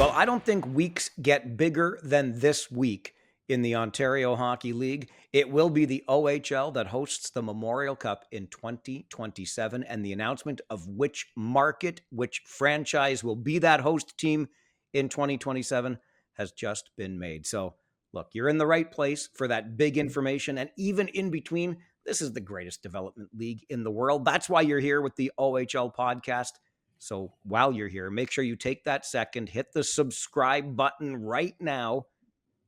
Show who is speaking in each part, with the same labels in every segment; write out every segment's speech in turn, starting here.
Speaker 1: Well, I don't think weeks get bigger than this week in the Ontario Hockey League. It will be the OHL that hosts the Memorial Cup in 2027, and the announcement of which market, which franchise will be that host team in 2027 has just been made. So, look, you're in the right place for that big information. And even in between, this is the greatest development league in the world. That's why you're here with the OHL podcast. So while you're here, make sure you take that second, hit the subscribe button right now.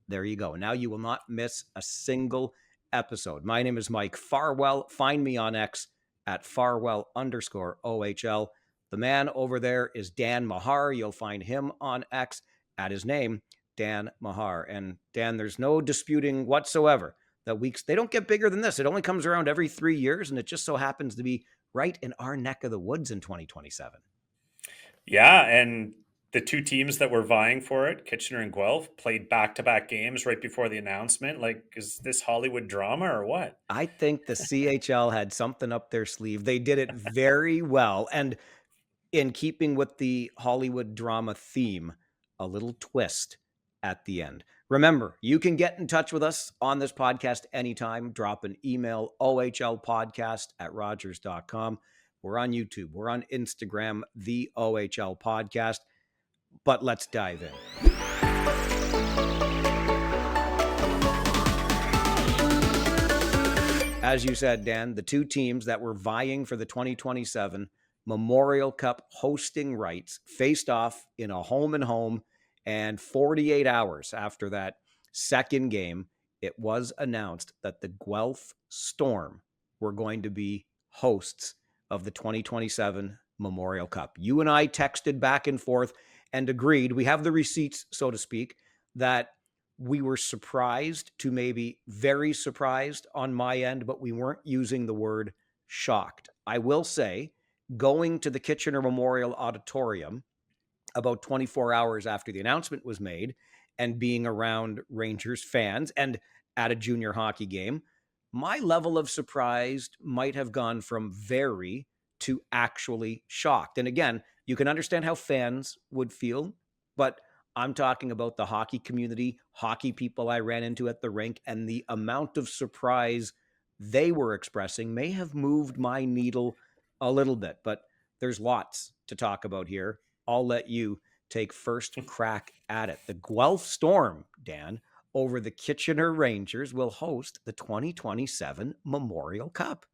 Speaker 1: There you go. Now you will not miss a single episode. My name is Mike Farwell. Find me on X at Farwell_OHL. The man over there is Dan Mahar. You'll find him on X at his name, Dan Mahar. And Dan, there's no disputing whatsoever that weeks, they don't get bigger than this. It only comes around every 3 years, and it just so happens to be right in our neck of the woods in 2027.
Speaker 2: Yeah, and the two teams that were vying for it, Kitchener and Guelph, played back-to-back games right before the announcement. Like, is this Hollywood drama or what?
Speaker 1: I think the CHL had something up their sleeve. They did it very well. And in keeping with the Hollywood drama theme, a little twist at the end. Remember, you can get in touch with us on this podcast anytime. Drop an email, ohlpodcast@rogers.com. We're on YouTube. We're on Instagram, the OHL Podcast. But let's dive in. As you said, Dan, the two teams that were vying for the 2027 Memorial Cup hosting rights faced off in a home-and-home, and 48 hours after that second game, it was announced that the Guelph Storm were going to be hosts of the 2027 Memorial Cup. You and I texted back and forth and agreed, we have the receipts, so to speak, that we were surprised to maybe very surprised on my end, but we weren't using the word shocked. I will say, going to the Kitchener Memorial Auditorium about 24 hours after the announcement was made and being around Rangers fans and at a junior hockey game, my level of surprise might have gone from very to actually shocked. And again, you can understand how fans would feel, but I'm talking about the hockey community, hockey people I ran into at the rink, and the amount of surprise they were expressing may have moved my needle a little bit, but there's lots to talk about here. I'll let you take first crack at it. The Guelph Storm, Dan, over the Kitchener Rangers will host the 2027 Memorial Cup.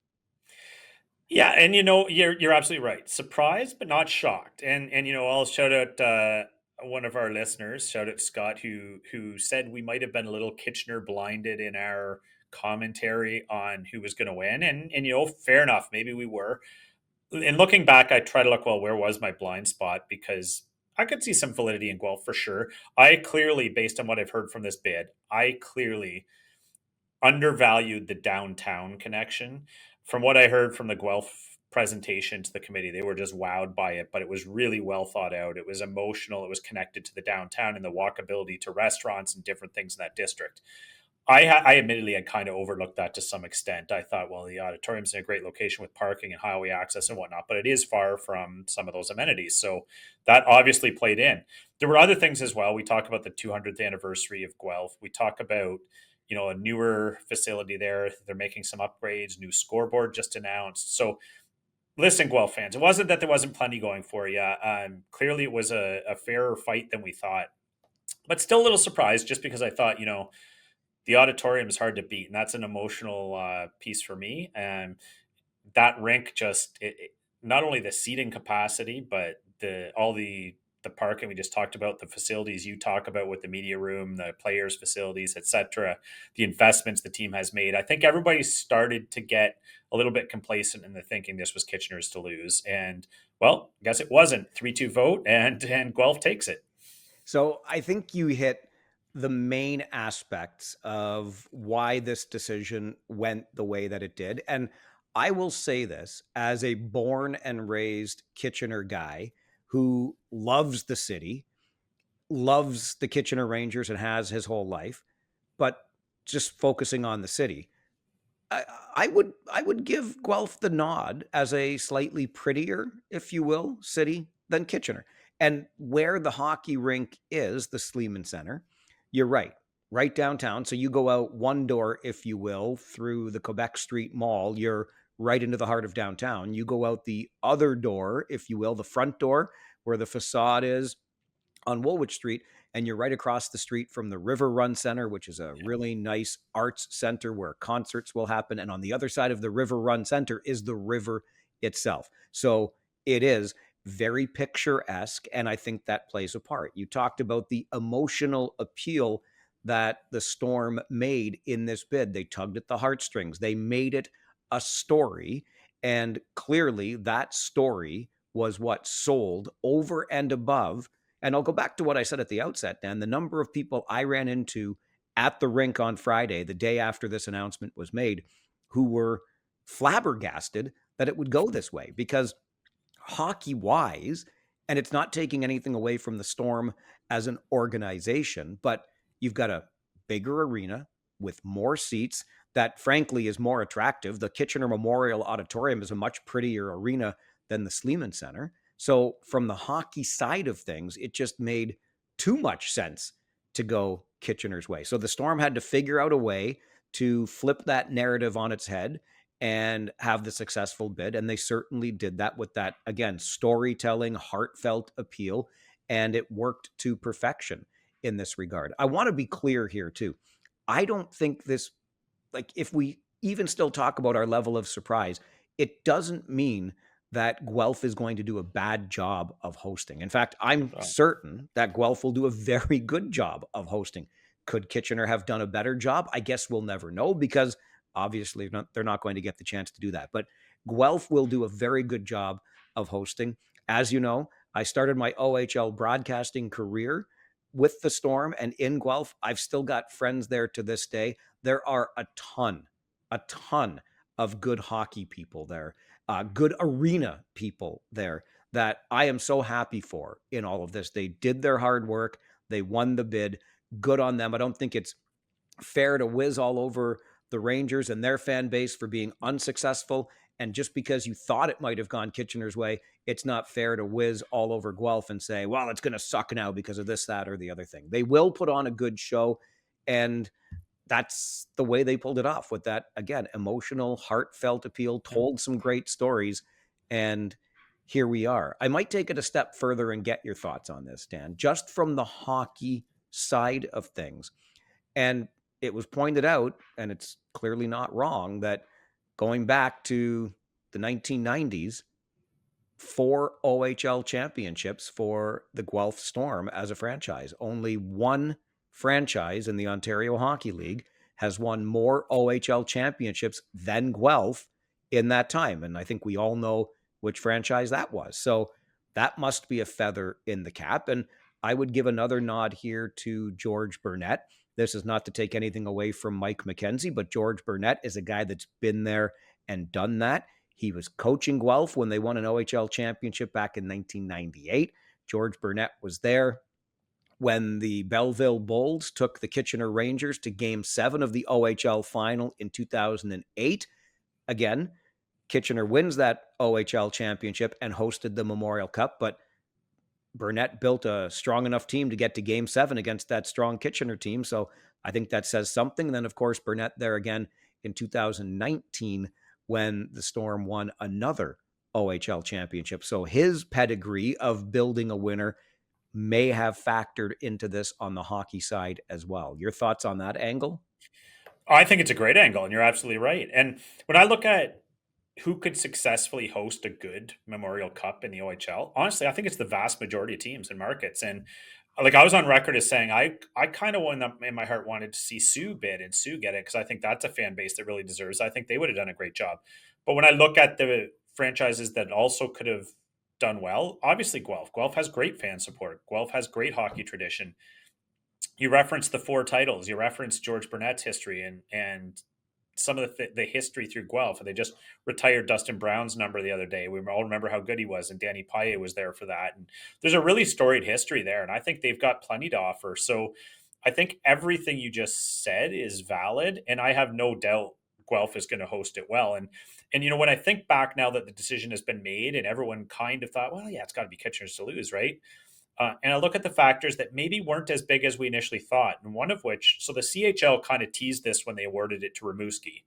Speaker 2: Yeah, and you're absolutely right. Surprised but not shocked. And I'll shout out one of our listeners, shout out Scott, who said we might have been a little Kitchener blinded in our commentary on who was going to win. And fair enough, maybe we were. In looking back, I try to look, well, where was my blind spot? Because I could see some validity in Guelph for sure. I clearly, based on what I've heard from this bid, I clearly undervalued the downtown connection. From what I heard from the Guelph presentation to the committee, they were just wowed by it, but it was really well thought out. It was emotional. It was connected to the downtown and the walkability to restaurants and different things in that district. I admittedly had kind of overlooked that to some extent. I thought, well, the auditorium's in a great location with parking and highway access and whatnot, but it is far from some of those amenities. So that obviously played in. There were other things as well. We talk about the 200th anniversary of Guelph. We talk about, a newer facility there. They're making some upgrades, new scoreboard just announced. So listen, Guelph fans, it wasn't that there wasn't plenty going for you. Clearly it was a fairer fight than we thought, but still a little surprised just because I thought, the auditorium is hard to beat, and that's an emotional piece for me. And that rink not only the seating capacity, but all the parking we just talked about, the facilities you talk about with the media room, the players' facilities, etc., the investments the team has made. I think everybody started to get a little bit complacent in the thinking this was Kitchener's to lose. And, well, I guess it wasn't. 3-2 vote, and Guelph takes it.
Speaker 1: So I think you hit the main aspects of why this decision went the way that it did. And I will say this as a born and raised Kitchener guy who loves the city, loves the Kitchener Rangers and has his whole life, but just focusing on the city. I would give Guelph the nod as a slightly prettier, if you will, city than Kitchener. And where the hockey rink is, the Sleeman Center, you're right downtown. So you go out one door, if you will, through the Quebec Street Mall, you're right into the heart of downtown. You go out the other door, if you will, the front door where the facade is on Woolwich Street, and you're right across the street from the River Run Center, which is a really nice arts center where concerts will happen. And on the other side of the River Run Center is the river itself. So it is very picturesque, and I think that plays a part. You talked about the emotional appeal that the Storm made in this bid. They tugged at the heartstrings, they made it a story, and clearly that story was what sold over and above. And I'll go back to what I said at the outset, Dan. The number of people I ran into at the rink on Friday, the day after this announcement was made, who were flabbergasted that it would go this way because hockey wise, and it's not taking anything away from the Storm as an organization, but you've got a bigger arena with more seats that frankly is more attractive. The Kitchener Memorial Auditorium is a much prettier arena than the Sleeman Center. So from the hockey side of things, it just made too much sense to go Kitchener's way. So the Storm had to figure out a way to flip that narrative on its head and have the successful bid. And they certainly did that with that, again, storytelling, heartfelt appeal. And it worked to perfection in this regard. I want to be clear here, too. I don't think this, like, if we even still talk about our level of surprise, it doesn't mean that Guelph is going to do a bad job of hosting. In fact, I'm certain that Guelph will do a very good job of hosting. Could Kitchener have done a better job? I guess we'll never know because obviously they're not going to get the chance to do that. But Guelph will do a very good job of hosting. As you know, I started my OHL broadcasting career with the Storm and in Guelph. I've still got friends there to this day. There are a ton of good hockey people there, good arena people there that I am so happy for in all of this. They did their hard work. They won the bid. Good on them. I don't think it's fair to whiz all over the Rangers and their fan base for being unsuccessful. And just because you thought it might have gone Kitchener's way, it's not fair to whiz all over Guelph and say, well, it's going to suck now because of this, that, or the other thing. They will put on a good show. And that's the way they pulled it off with that, again, emotional, heartfelt appeal, told some great stories. And here we are. I might take it a step further and get your thoughts on this, Dan, just from the hockey side of things. And it was pointed out, and it's clearly not wrong, that going back to the 1990s, 4 OHL championships for the Guelph Storm as a franchise. Only one franchise in the Ontario Hockey League has won more OHL championships than Guelph in that time. And I think we all know which franchise that was. So that must be a feather in the cap. And I would give another nod here to George Burnett. This is not to take anything away from Mike McKenzie, but George Burnett is a guy that's been there and done that. He was coaching Guelph when they won an OHL championship back in 1998. George Burnett was there when the Belleville Bulls took the Kitchener Rangers to Game 7 of the OHL final in 2008. Again, Kitchener wins that OHL championship and hosted the Memorial Cup, but Burnett built a strong enough team to get to Game 7 against that strong Kitchener team. So I think that says something. And then, of course, Burnett there again in 2019 when the Storm won another OHL championship. So his pedigree of building a winner may have factored into this on the hockey side as well. Your thoughts on that angle?
Speaker 2: I think it's a great angle, and you're absolutely right. And when I look at who could successfully host a good Memorial Cup in the OHL, honestly, I think it's the vast majority of teams and markets. And like I was on record as saying, I kind of in my heart wanted to see Sioux bid and Sioux get it because I think that's a fan base that really deserves it. I think they would have done a great job. But when I look at the franchises that also could have done well, obviously Guelph. Guelph has great fan support. Guelph has great hockey tradition. You referenced the 4 titles. You referenced George Burnett's history and some of the history through Guelph. They just retired Dustin Brown's number the other day. We all remember how good he was, and Danny Paille was there for that. And there's a really storied history there, and I think they've got plenty to offer. So I think everything you just said is valid, and I have no doubt Guelph is going to host it well. And you know, when I think back now that the decision has been made, and everyone kind of thought, well, yeah, it's got to be Kitchener's to lose, right? And I look at the factors that maybe weren't as big as we initially thought. And one of which, so the CHL kind of teased this when they awarded it to Rimouski.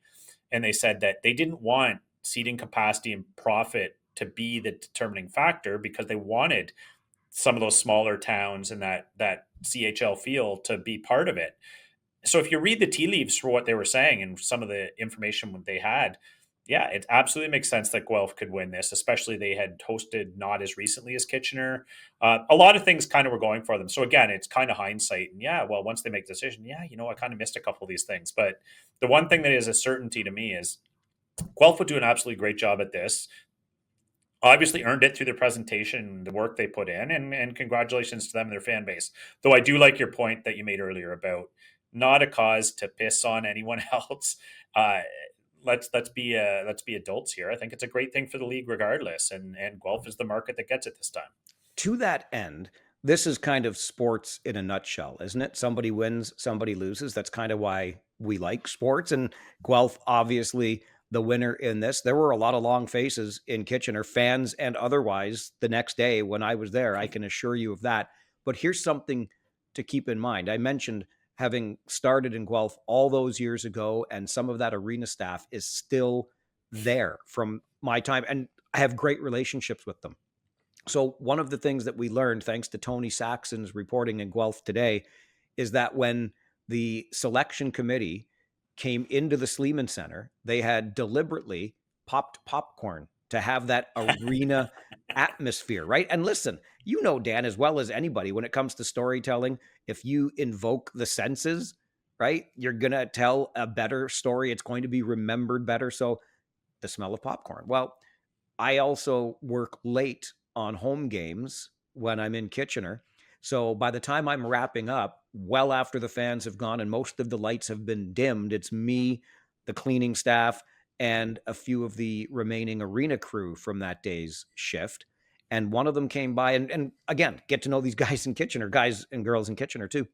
Speaker 2: And they said that they didn't want seating capacity and profit to be the determining factor because they wanted some of those smaller towns and that CHL feel to be part of it. So if you read the tea leaves for what they were saying and some of the information they had, yeah, it absolutely makes sense that Guelph could win this, especially they had hosted not as recently as Kitchener. A lot of things kind of were going for them. So again, it's kind of hindsight. And yeah, well, once they make the decision, yeah, I kind of missed a couple of these things. But the one thing that is a certainty to me is Guelph would do an absolutely great job at this. Obviously earned it through their presentation, the work they put in, and congratulations to them and their fan base. Though I do like your point that you made earlier about not a cause to piss on anyone else. Uh, let's be adults here. I think it's a great thing for the league regardless, and Guelph is the market that gets it this time.
Speaker 1: To that end, this is kind of sports in a nutshell, isn't it? Somebody wins, somebody loses. That's kind of why we like sports. And Guelph, obviously, the winner in this. There were a lot of long faces in Kitchener, fans and otherwise, the next day when I was there. I can assure you of that. But here's something to keep in mind. I mentioned having started in Guelph all those years ago, and some of that arena staff is still there from my time. And I have great relationships with them. So one of the things that we learned, thanks to Tony Saxon's reporting in Guelph today, is that when the selection committee came into the Sleeman Center, they had deliberately popped popcorn to have that arena atmosphere, right? And listen, you know, Dan, as well as anybody, when it comes to storytelling, if you invoke the senses, right, you're going to tell a better story. It's going to be remembered better. So the smell of popcorn. Well, I also work late on home games when I'm in Kitchener. So by the time I'm wrapping up, well after the fans have gone and most of the lights have been dimmed, it's me, the cleaning staff, and a few of the remaining arena crew from that day's shift. And one of them came by and again, get to know these guys in Kitchener, guys and girls in Kitchener too.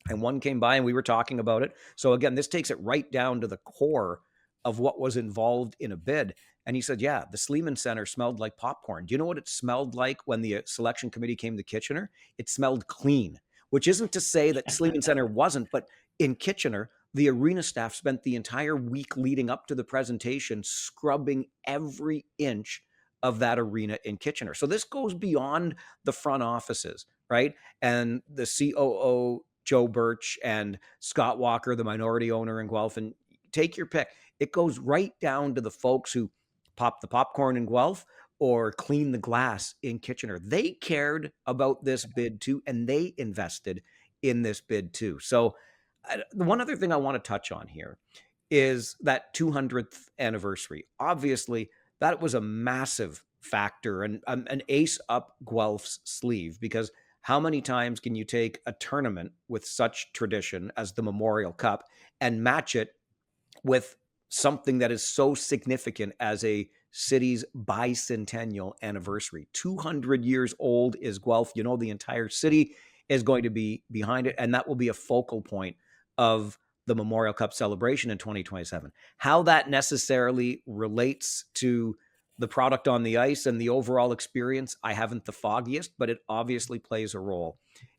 Speaker 1: And one came by and we were talking about it. So again, this takes it right down to the core of what was involved in a bid. And he said, yeah, the Sleeman Center smelled like popcorn. Do you know what it smelled like when the selection committee came to Kitchener? It smelled clean, which isn't to say that Sleeman Center wasn't, but in Kitchener, the arena staff spent the entire week leading up to the presentation scrubbing every inch of that arena in Kitchener. So this goes beyond the front offices, right? And the COO, Joe Birch, and Scott Walker, the minority owner in Guelph, and take your pick. It goes right down to the folks who pop the popcorn in Guelph or clean the glass in Kitchener. They cared about this bid too, and they invested in this bid too. So, the one other thing I want to touch on here is that 200th anniversary. Obviously, that was a massive factor and an ace up Guelph's sleeve because how many times can you take a tournament with such tradition as the Memorial Cup and match it with something that is so significant as a city's bicentennial anniversary? 200 years old is Guelph. You know, the entire city is going to be behind it, and that will be a focal point of the Memorial Cup celebration in 2027. How that necessarily relates to the product on the ice and the overall experience, I haven't the foggiest, but it obviously plays a role.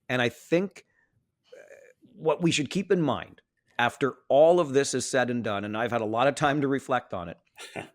Speaker 1: And I think what we should keep in mind after all of this is said and done, and I've had a lot of time to reflect on it,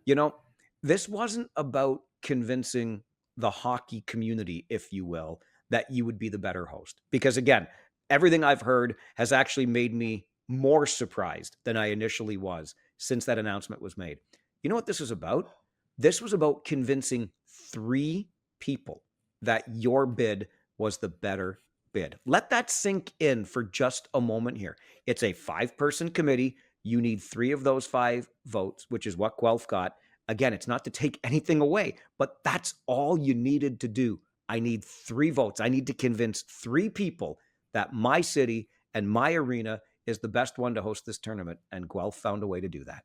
Speaker 1: you know, this wasn't about convincing the hockey community, if you will, that you would be the better host. Because again, everything I've heard has actually made me more surprised than I initially was since that announcement was made. You know what this was about? This was about convincing three people that your bid was the better bid. Let that sink in for just a moment here. It's a 5-person committee. You need 3 of those 5 votes, which is what Guelph got. Again, it's not to take anything away, but that's all you needed to do. I need 3 votes. I need to convince 3 people that my city and my arena is the best one to host this tournament. And Guelph found a way to do that.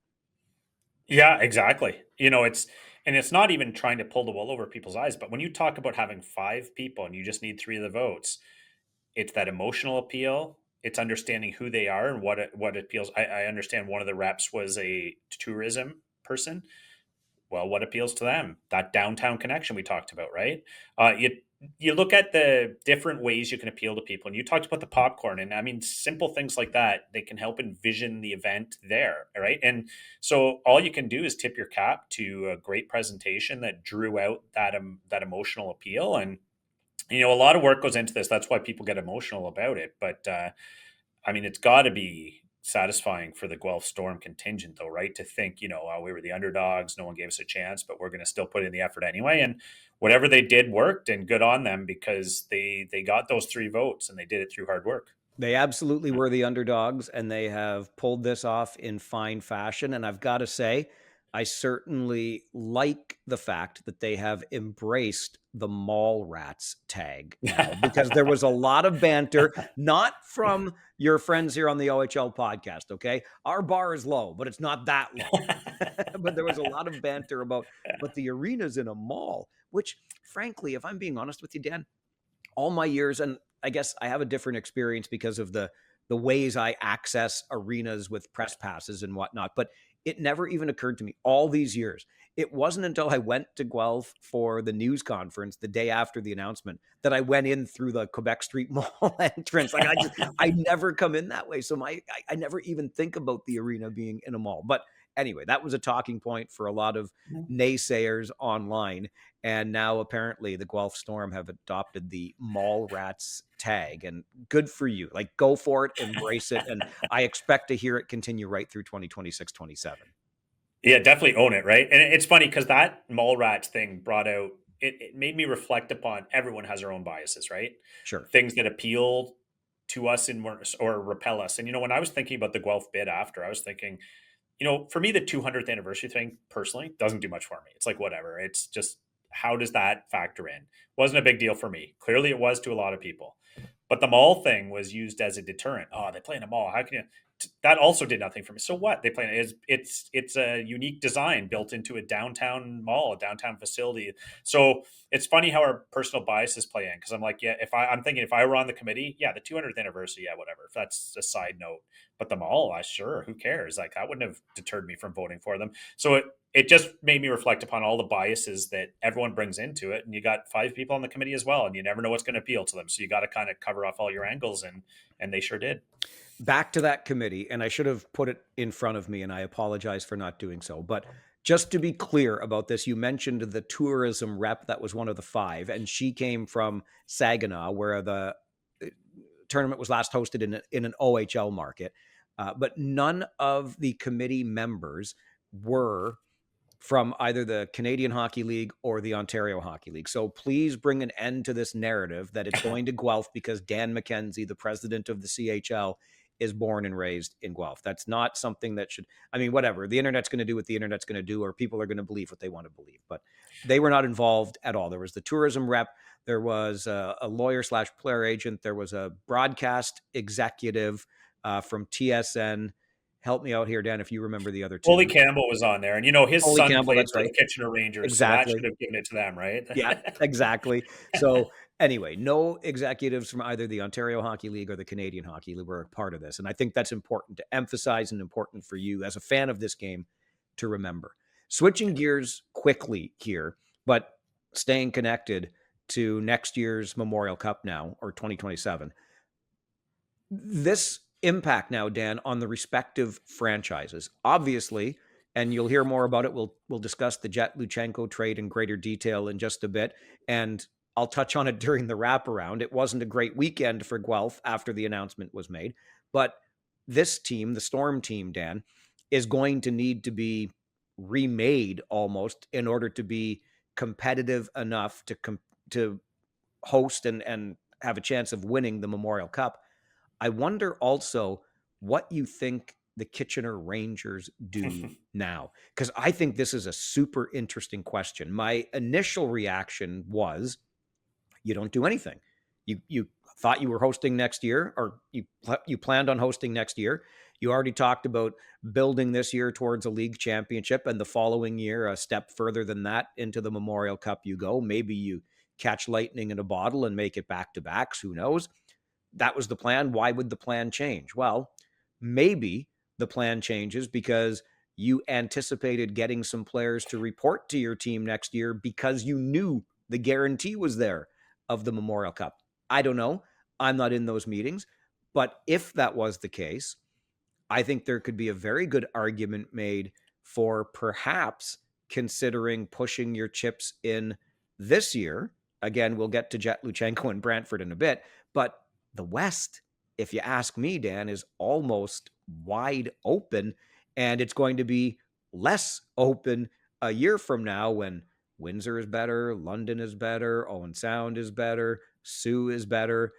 Speaker 2: Yeah, exactly. It's not even trying to pull the wool over people's eyes, but when you talk about having 5 people and you just need 3 of the votes, it's that emotional appeal. It's understanding who they are and what it appeals. I understand one of the reps was a tourism person. Well, what appeals to them? That downtown connection we talked about, right? You look at the different ways you can appeal to people, and you talked about the popcorn, and I mean, simple things like that. They can help envision the event there, right? And so all you can do is tip your cap to a great presentation that drew out that emotional appeal. And a lot of work goes into this. That's why people get emotional about it. But I mean, it's got to be satisfying for the Guelph Storm contingent, though, right? To think, oh, we were the underdogs, no one gave us a chance, but we're going to still put in the effort anyway. And whatever they did worked, and good on them, because they got those 3 votes and they did it through hard work.
Speaker 1: They absolutely were the underdogs, and they have pulled this off in fine fashion. And I've got to say, I certainly like the fact that they have embraced the mall rats tag now, because there was a lot of banter, not from your friends here on the OHL podcast. Okay. Our bar is low, but it's not that low. But there was a lot of banter about, but the arena's in a mall, which frankly, if I'm being honest with you, Dan, all my years, and I guess I have a different experience because of the ways I access arenas with press passes and whatnot, but it never even occurred to me all these years. It wasn't until I went to Guelph for the news conference the day after the announcement that I went in through the Quebec Street Mall entrance. Like I never come in that way. So I never even think about the arena being in a mall. But anyway, that was a talking point for a lot of naysayers online. And now apparently the Guelph Storm have adopted the mall rats tag, and good for you. Like, go for it, embrace it. And I expect to hear it continue right through 2026, 27.
Speaker 2: Yeah, definitely own it, right? And it's funny because that mall rats thing brought out, it made me reflect upon everyone has their own biases, right?
Speaker 1: Sure.
Speaker 2: Things that appeal to us and or repel us. And when I was thinking about the Guelph bid after, I was thinking, for me, the 200th anniversary thing personally doesn't do much for me. It's like, whatever. It's just, how does that factor in? Wasn't a big deal for me. Clearly, it was to a lot of people. But the mall thing was used as a deterrent. Oh, they play in a mall. How can you? That also did nothing for me. So what? They play it's a unique design built into a downtown mall, a downtown facility. So it's funny how our personal biases play in, because I'm like, yeah, I'm thinking if I were on the committee, yeah, the 200th anniversary, yeah, whatever. If that's a side note, but the mall, sure, who cares? Like, that wouldn't have deterred me from voting for them. So it just made me reflect upon all the biases that everyone brings into it. And you got 5 people on the committee as well, and you never know what's going to appeal to them. So you got to kind of cover off all your angles, and they sure did.
Speaker 1: Back to that committee, and I should have put it in front of me, and I apologize for not doing so. But just to be clear about this, you mentioned the tourism rep that was one of the 5, and she came from Saginaw, where the tournament was last hosted in an OHL market. But none of the committee members were from either the Canadian Hockey League or the Ontario Hockey League. So please bring an end to this narrative that it's going to Guelph because Dan McKenzie, the president of the CHL, is born and raised in Guelph. That's not something that should, I mean, whatever. The internet's going to do what the internet's going to do, or people are going to believe what they want to believe. But they were not involved at all. There was the tourism rep. There was a lawyer / player agent. There was a broadcast executive from TSN. Help me out here, Dan, if you remember the other 2.
Speaker 2: Wooly Campbell was on there, and his
Speaker 1: Holy
Speaker 2: son
Speaker 1: Campbell,
Speaker 2: played
Speaker 1: that's
Speaker 2: for the
Speaker 1: right.
Speaker 2: Kitchener Rangers,
Speaker 1: Exactly.
Speaker 2: so that should have given it to them, right?
Speaker 1: Yeah, exactly. So anyway, no executives from either the Ontario Hockey League or the Canadian Hockey League were a part of this. And I think that's important to emphasize, and important for you as a fan of this game to remember. Switching gears quickly here, but staying connected to next year's Memorial Cup now, or 2027. This impact now, Dan, on the respective franchises. Obviously, and you'll hear more about it. We'll discuss the Jett Luchanko trade in greater detail in just a bit, and I'll touch on it during the wraparound. It wasn't a great weekend for Guelph after the announcement was made, but this team, the Storm team, Dan, is going to need to be remade almost in order to be competitive enough to host and have a chance of winning the Memorial Cup. I wonder also what you think the Kitchener Rangers do now, because I think this is a super interesting question. My initial reaction was, you don't do anything. You thought you were hosting next year, or you planned on hosting next year. You already talked about building this year towards a league championship, and the following year, a step further than that, into the Memorial Cup you go. Maybe you catch lightning in a bottle and make it back-to-backs. Who knows? That was the plan. Why would the plan change? Well, maybe the plan changes because you anticipated getting some players to report to your team next year because you knew the guarantee was there of the Memorial Cup. I don't know. I'm not in those meetings. But if that was the case, I think there could be a very good argument made for perhaps considering pushing your chips in this year. Again, we'll get to Jett Luchanko and Brantford in a bit, but the West, if you ask me, Dan, is almost wide open, and it's going to be less open a year from now when Windsor is better, London is better, Owen Sound is better, Sioux is better.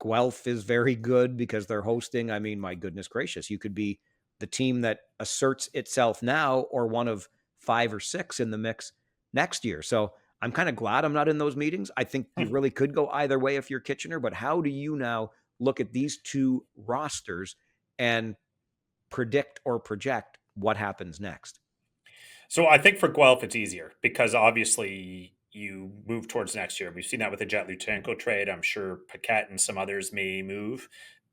Speaker 1: Guelph is very good because they're hosting. I mean, my goodness gracious, you could be the team that asserts itself now or one of 5 or 6 in the mix next year. So I'm kind of glad I'm not in those meetings. I think you really could go either way if you're Kitchener, but how do you now look at these two rosters and predict or project what happens next?
Speaker 2: So I think for Guelph, it's easier because obviously you move towards next year. We've seen that with the Jett Luchanko trade. I'm sure Paquette and some others may move.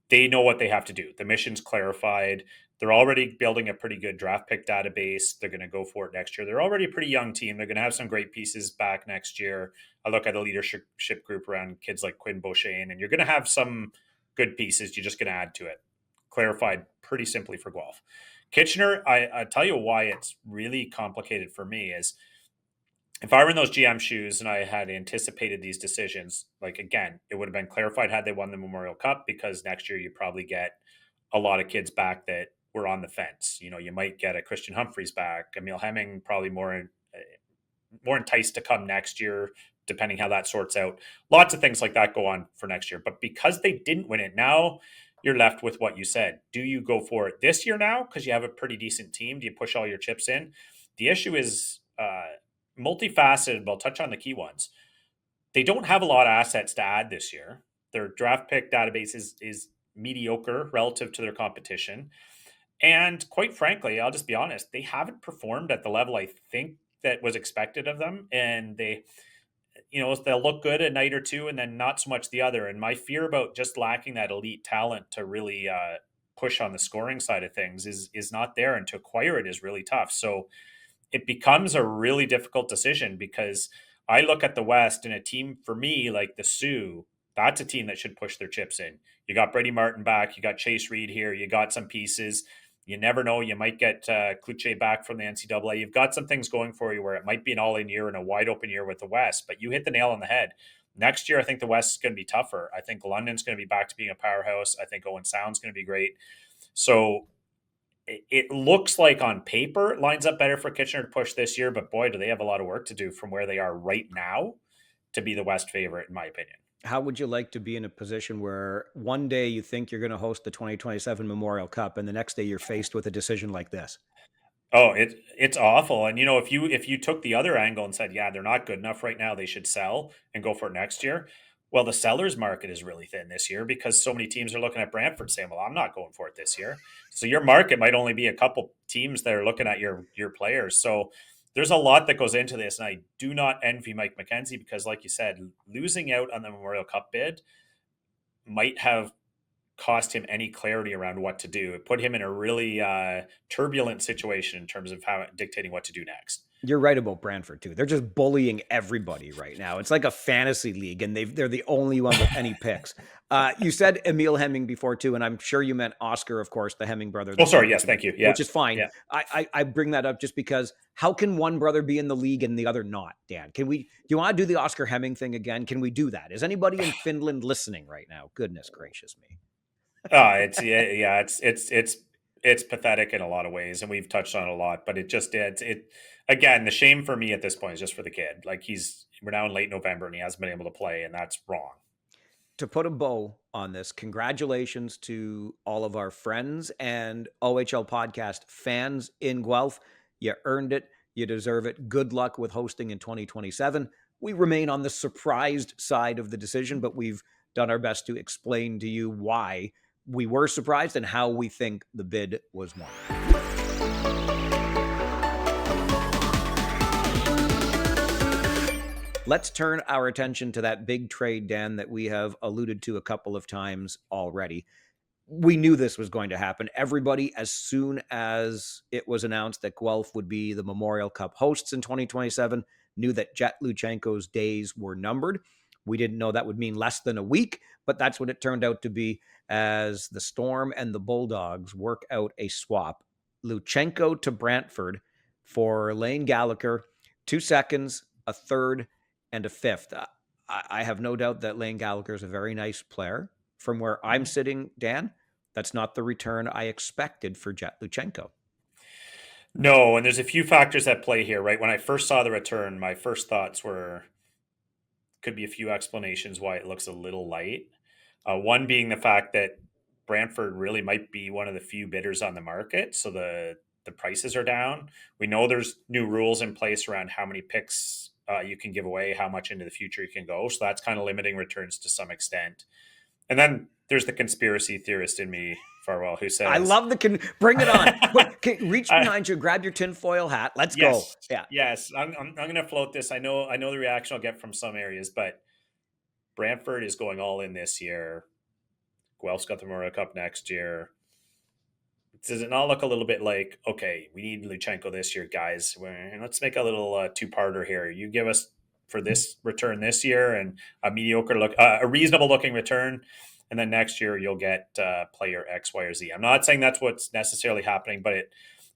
Speaker 2: They know what they have to do. The mission's clarified. They're already building a pretty good draft pick database. They're going to go for it next year. They're already a pretty young team. They're going to have some great pieces back next year. I look at a leadership group around kids like Quinn Beauchesne, and you're going to have some good pieces. You're just going to add to it. Clarified pretty simply for Guelph. Kitchener, I tell you why it's really complicated for me is if I were in those GM shoes and I had anticipated these decisions, like again, it would have been clarified had they won the Memorial Cup because next year you probably get a lot of kids back that were on the fence. You know, you might get a Christian Humphreys back, Emil Hemming probably more enticed to come next year, depending how that sorts out. Lots of things like that go on for next year. But because they didn't win it, now you're left with what you said. Do you go for it this year now because you have a pretty decent team? Do you push all your chips in? The issue is multifaceted. We'll touch on the key ones. They don't have a lot of assets to add this year. Their draft pick database is mediocre relative to their competition. And quite frankly, I'll just be honest, they haven't performed at the level I think that was expected of them. And they, they'll look good a night or two and then not so much the other. And my fear about just lacking that elite talent to really push on the scoring side of things is not there. And to acquire it is really tough. So it becomes a really difficult decision because I look at the West and a team for me like the Sioux, that's a team that should push their chips in. You got Brady Martin back. You got Chase Reed here. You got some pieces. You never know. You might get Kluche back from the NCAA. You've got some things going for you where it might be an all-in year and a wide-open year with the West, but you hit the nail on the head. Next year, I think the West is going to be tougher. I think London's going to be back to being a powerhouse. I think Owen Sound's going to be great. So it looks like on paper it lines up better for Kitchener to push this year, but boy, do they have a lot of work to do from where they are right now to be the West favorite, in my opinion.
Speaker 1: How would you like to be in a position where one day you think you're going to host the 2027 Memorial Cup and the next day you're faced with a decision like this?
Speaker 2: Oh, it's awful. And if you took the other angle and said, yeah, they're not good enough right now, they should sell and go for it next year. Well, the sellers market is really thin this year because so many teams are looking at Brantford saying, well, I'm not going for it this year. So your market might only be a couple teams that are looking at your players. So there's a lot that goes into this. And I do not envy Mike McKenzie because, like you said, losing out on the Memorial Cup bid might have cost him any clarity around what to do. It put him in a really turbulent situation in terms of dictating what to do next.
Speaker 1: You're right about Brantford too. They're just bullying everybody right now. It's like a fantasy league, and they're the only one with any picks. You said Emil Hemming before too, and I'm sure you meant Oscar, of course, the Hemming brother.
Speaker 2: Oh, sorry. Yes, thank you. Yeah,
Speaker 1: which is fine.
Speaker 2: Yeah.
Speaker 1: I bring that up just because how can one brother be in the league and the other not? Dan, do you want to do the Oscar Hemming thing again? Can we do that? Is anybody in Finland listening right now? Goodness gracious me.
Speaker 2: It's pathetic in a lot of ways, and we've touched on it a lot. But it again, the shame for me at this point is just for the kid. Like we're now in late November and he hasn't been able to play, and that's wrong.
Speaker 1: To put a bow on this, congratulations to all of our friends and OHL podcast fans in Guelph. You earned it. You deserve it. Good luck with hosting in 2027. We remain on the surprised side of the decision, but we've done our best to explain to you why we were surprised and how we think the bid was won. Let's turn our attention to that big trade, Dan, that we have alluded to a couple of times already. we knew this was going to happen. Everybody, as soon as it was announced that Guelph would be the Memorial Cup hosts in 2027, knew that Jett Luchanko's days were numbered. We didn't know that would mean less than a week, but that's what it turned out to be as the Storm and the Bulldogs work out a swap. Luchanko to Brantford for Lane Gallagher, 2 seconds, a third, and a fifth. I have no doubt that Lane Gallagher is a very nice player. From where I'm sitting, Dan, that's not the return I expected for Jett Luchanko.
Speaker 2: No, and there's a few factors at play here, right? When I first saw the return, my first thoughts were could be a few explanations why it looks a little light. One being the fact that Brantford really might be one of the few bidders on the market, so the prices are down. We know there's new rules in place around how many picks you can give away, how much into the future you can go. So that's kind of limiting returns to some extent. And then there's the conspiracy theorist in me, Farwell, who
Speaker 1: I
Speaker 2: says,
Speaker 1: love bring it on. Reach behind you, grab your tinfoil hat. Let's go.
Speaker 2: "Yes,
Speaker 1: Yeah.
Speaker 2: yes, I'm going to float this. I know the reaction I'll get from some areas, but Brantford is going all in this year. Guelph's got the Memorial Cup next year. Does it not look a little bit like, okay, we need Luchanko this year, guys? Let's make a little two-parter here. You give us for this return this year and a mediocre look, a reasonable looking return, and then next year you'll get player X, Y, or Z. I'm not saying that's what's necessarily happening, but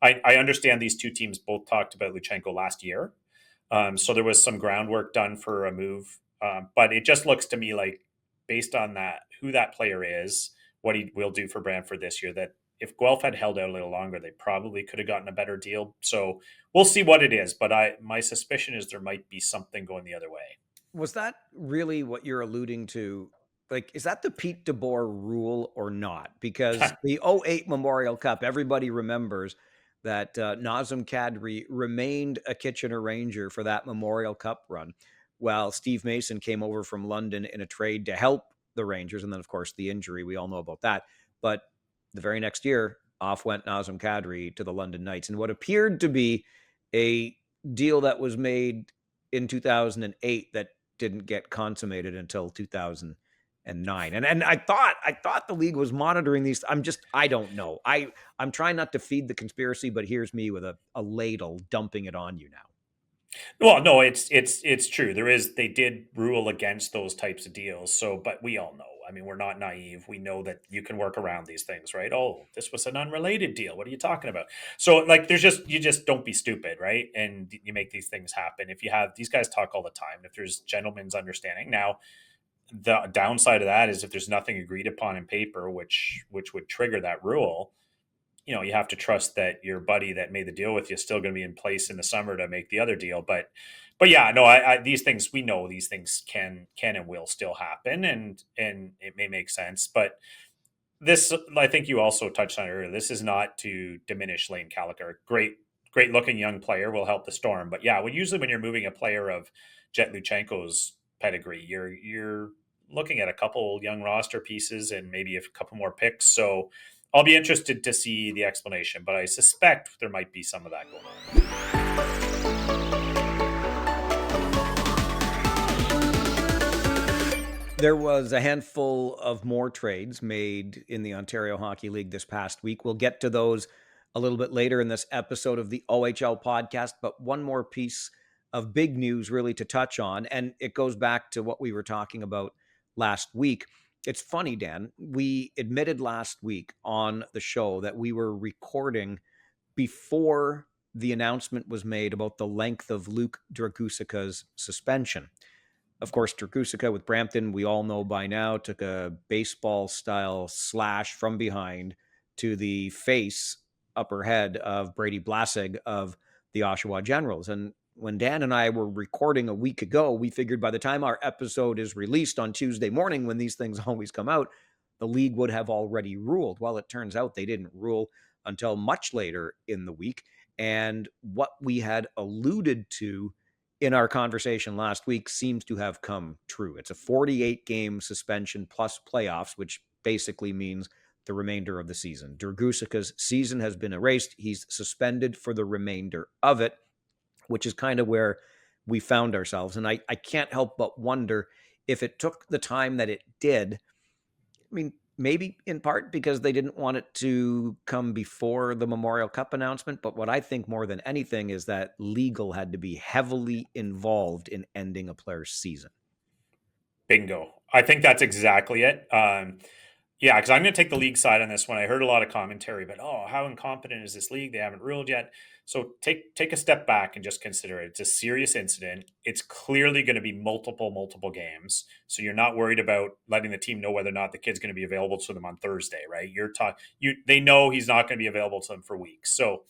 Speaker 2: I understand these two teams both talked about Luchanko last year, so there was some groundwork done for a move, but it just looks to me like, based on that, who that player is, what he will do for Brantford this year, that if Guelph had held out a little longer, they probably could have gotten a better deal. So we'll see what it is. But my suspicion is there might be something going the other way.
Speaker 1: Was that really what you're alluding to? Like, is that the Pete DeBoer rule or not? Because the '08 Memorial Cup, everybody remembers that Nazem Kadri remained a Kitchener Ranger for that Memorial Cup run, while Steve Mason came over from London in a trade to help the Rangers. And then, of course, the injury, we all know about that. But the very next year, off went Nazem Kadri to the London Knights. And what appeared to be a deal that was made in 2008 that didn't get consummated until 2009. And I thought the league was monitoring these. I don't know. I'm trying not to feed the conspiracy, but here's me with a ladle dumping it on you now.
Speaker 2: Well, no, it's true. They did rule against those types of deals. So, but we all know. I mean, we're not naive. We know that you can work around these things, right? Oh, this was an unrelated deal. What are you talking about? So, like, you just don't be stupid, right? And you make these things happen. If you have these guys talk all the time, if there's gentleman's understanding. Now, the downside of that is if there's nothing agreed upon in paper, which would trigger that rule, you have to trust that your buddy that made the deal with you is still going to be in place in the summer to make the other deal. But yeah, no, these things, we know these things can and will still happen, and it may make sense. But this, I think you also touched on it earlier. This is not to diminish Lane Gallagher. Great looking young player, will help the Storm. But yeah, when you're moving a player of Jett Luchanko's pedigree, you're looking at a couple young roster pieces and maybe a couple more picks. So I'll be interested to see the explanation, but I suspect there might be some of that going
Speaker 1: on. There was a handful of more trades made in the Ontario Hockey League this past week. We'll get to those a little bit later in this episode of the OHL podcast, but one more piece of big news really to touch on, and it goes back to what we were talking about last week. It's funny, Dan, we admitted last week on the show that we were recording before the announcement was made about the length of Luke Dragusika's suspension. Of course, Dragusika with Brampton, we all know by now, took a baseball-style slash from behind to the face, upper head of Brady Blasig of the Oshawa Generals. And when Dan and I were recording a week ago, we figured by the time our episode is released on Tuesday morning, when these things always come out, the league would have already ruled. Well, it turns out they didn't rule until much later in the week. And what we had alluded to in our conversation last week seems to have come true. It's a 48-game suspension plus playoffs, which basically means the remainder of the season. Dragusika's season has been erased. He's suspended for the remainder of it, which is kind of where we found ourselves. And I can't help but wonder if it took the time that it did. I mean, maybe in part because they didn't want it to come before the Memorial Cup announcement. But what I think more than anything is that legal had to be heavily involved in ending a player's season.
Speaker 2: Bingo. I think that's exactly it. Yeah, because I'm going to take the league side on this one. I heard a lot of commentary, but oh, how incompetent is this league? They haven't ruled yet. So take a step back and just consider it. It's a serious incident. It's clearly going to be multiple games. So you're not worried about letting the team know whether or not the kid's going to be available to them on Thursday, right? They know he's not going to be available to them for weeks. So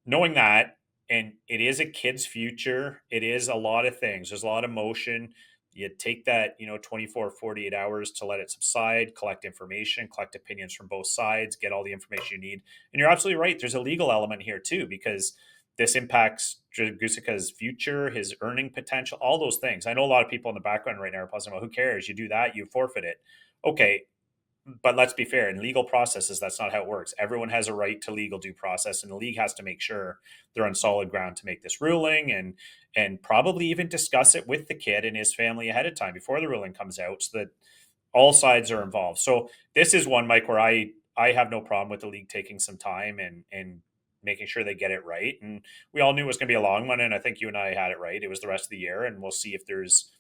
Speaker 2: knowing that, and it is a kid's future, it is a lot of things. There's a lot of motion. You take that, 24, 48 hours to let it subside, collect information, collect opinions from both sides, get all the information you need. And you're absolutely right. There's a legal element here too, because this impacts Dragusika's future, his earning potential, all those things. I know a lot of people in the background right now are puzzling about, who cares? You do that, you forfeit it. Okay, but let's be fair, in legal processes, that's not how it works. Everyone has a right to legal due process, and the league has to make sure they're on solid ground to make this ruling, and probably even discuss it with the kid and his family ahead of time before the ruling comes out, so that all sides are involved. So this is one, Mike, where I have no problem with the league taking some time and making sure they get it right. And we all knew it was going to be a long one, and I think you and I had it right. It was the rest of the year, and we'll see if there's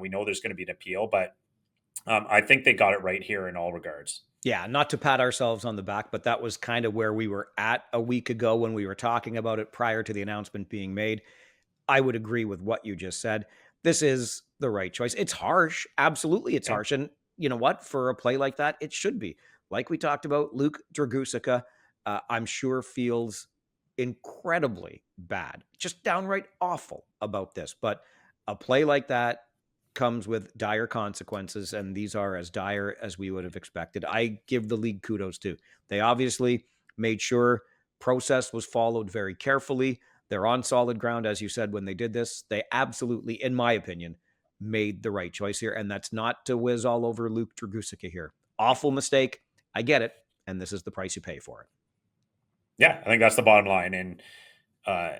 Speaker 2: we know there's going to be an appeal, but I think they got it right here in all regards.
Speaker 1: Yeah, not to pat ourselves on the back, but that was kind of where we were at a week ago when we were talking about it prior to the announcement being made. I would agree with what you just said. This is the right choice. It's harsh. Absolutely, it's
Speaker 2: Yeah.
Speaker 1: harsh. And you know what? For a play like that, it should be. Like we talked about, Luke Dragusika, I'm sure feels incredibly bad, just downright awful about this. But a play like that comes with dire consequences, and these are as dire as we would have expected. I give the league kudos too. They obviously made sure process was followed very carefully. They're on solid ground, as you said, when they did this. They absolutely, in my opinion, made the right choice here. And that's not to whiz all over Luke Dragusika here. Awful mistake. I get it. And this is the price you pay for it.
Speaker 2: Yeah, I think that's the bottom line. And uh,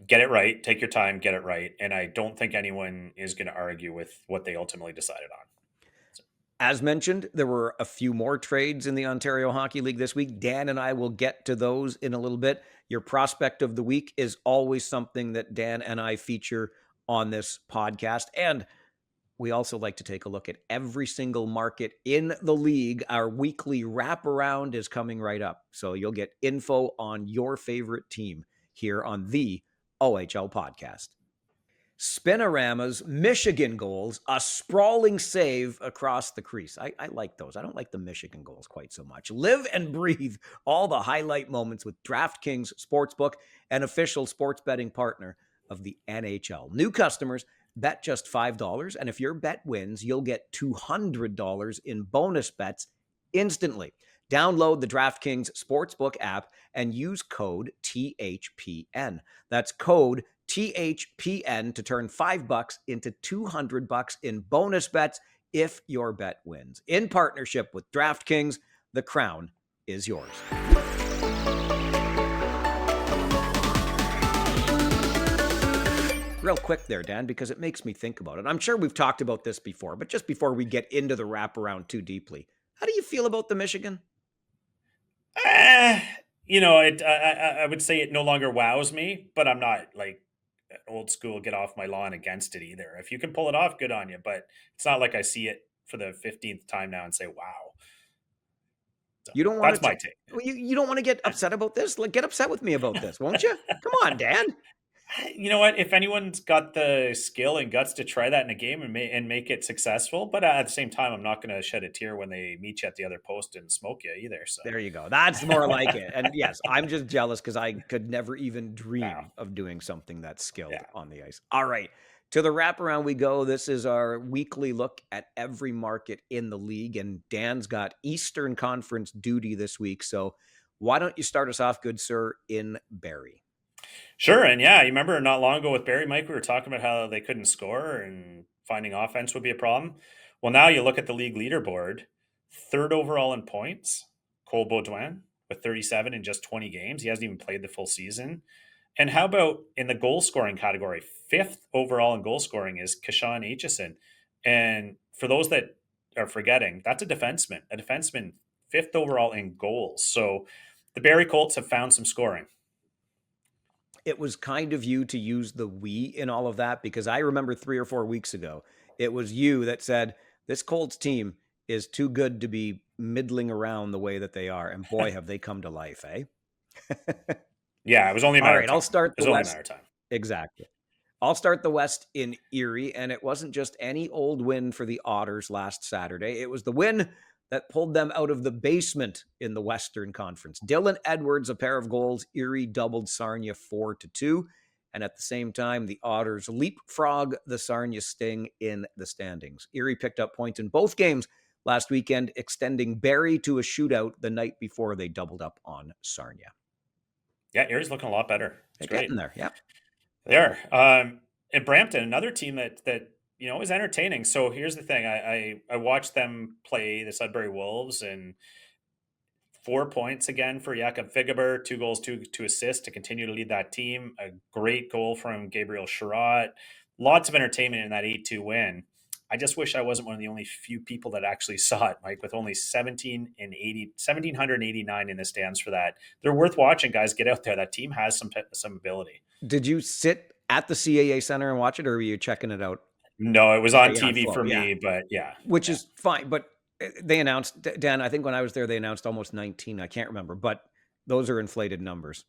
Speaker 2: get it right. Take your time, get it right. And I don't think anyone is going to argue with what they ultimately decided on. So,
Speaker 1: As mentioned, there were a few more trades in the Ontario Hockey League this week. Dan and I will get to those in a little bit. Your prospect of the week is always something that Dan and I feature on this podcast. And we also like to take a look at every single market in the league. Our weekly wraparound is coming right up. So you'll get info on your favorite team here on the OHL podcast. Spinorama's Michigan goals, a sprawling save across the crease. I like those. I don't like the Michigan goals quite so much. Live and breathe all the highlight moments with DraftKings Sportsbook, an official sports betting partner of the NHL. New customers bet just $5, and if your bet wins, you'll get $200 in bonus bets instantly. Download the DraftKings Sportsbook app and use code THPN. That's code THPN to turn $5 into $200 in bonus bets if your bet wins. In partnership with DraftKings, the crown is yours. Real quick there, Dan, because it makes me think about it. I'm sure we've talked about this before, but just before we get into the wraparound too deeply, how do you feel about the Michigan?
Speaker 2: eh, I would say it no longer wows me, but I'm not like old school, get off my lawn against it either. If you can pull it off, good on you. But it's not like I see it for the 15th time now and say, wow. So
Speaker 1: You don't want
Speaker 2: that's
Speaker 1: to
Speaker 2: my take.
Speaker 1: you don't want to get upset about this? Like, get upset with me about this, won't you? Come on, Dan.
Speaker 2: You know what? If anyone's got the skill and guts to try that in a game and make it successful, but at the same time, I'm not going to shed a tear when they meet you at the other post and smoke you either. So,
Speaker 1: There you go. That's more like it. And yes, I'm just jealous because I could never even
Speaker 2: wow.
Speaker 1: dream of doing something that skilled
Speaker 2: Yeah.
Speaker 1: on the ice. All right. To the wraparound we go. This is our weekly look at every market in the league. And Dan's got Eastern Conference duty this week. So why don't you start us off, good sir, in Barrie?
Speaker 2: Sure. And yeah, you remember not long ago with Barry Mike, we were talking about how they couldn't score and finding offense would be a problem. Well, now you look at the league leaderboard, third overall in points, Cole Baudouin with 37 in just 20 games. He hasn't even played the full season. And how about in the goal scoring category? Fifth overall in goal scoring is Kashan Aitchison. And for those that are forgetting, that's a defenseman, fifth overall in goals. So the Barrie Colts have found some scoring.
Speaker 1: It was kind of you to use the we in all of that, because I remember 3 or 4 weeks ago, it was you that said, this Colts team is too good to be middling around the way that they are. And boy, have they come to life, eh?
Speaker 2: Yeah, it was only a
Speaker 1: All
Speaker 2: matter of
Speaker 1: right, I'll
Speaker 2: time.
Speaker 1: start
Speaker 2: It
Speaker 1: the
Speaker 2: was only a matter
Speaker 1: West.
Speaker 2: of time.
Speaker 1: Exactly. I'll start the West in Erie, and it wasn't just any old win for the Otters last Saturday. It was the win that pulled them out of the basement in the Western Conference. Dylan Edwards, a pair of goals. Erie doubled Sarnia 4-2. And at the same time, the Otters leapfrog the Sarnia Sting in the standings. Erie picked up points in both games last weekend, extending Barrie to a shootout the night before they doubled up on Sarnia.
Speaker 2: Yeah, Erie's looking a lot better. It's
Speaker 1: They're
Speaker 2: great.
Speaker 1: getting there. Yeah.
Speaker 2: They are. And Brampton, another team that is entertaining. So here's the thing: I watched them play the Sudbury Wolves, and 4 points again for Jakob Figeber, 2 goals, two assists to continue to lead that team. A great goal from Gabriel Sherratt. Lots of entertainment in that 8-2 win. I just wish I wasn't one of the only few people that actually saw it, Mike, with only 1,789 in the stands for that. They're worth watching, guys. Get out there. That team has some ability.
Speaker 1: Did you sit at the CAA Center and watch it, or were you checking it out?
Speaker 2: No, it was
Speaker 1: Okay,
Speaker 2: on
Speaker 1: yeah, on
Speaker 2: TV
Speaker 1: Flow,
Speaker 2: for
Speaker 1: yeah,
Speaker 2: me, but yeah,
Speaker 1: which
Speaker 2: yeah.
Speaker 1: is fine. But they announced, Dan, I think when I was there, they announced almost 19. I can't remember, but those are inflated numbers.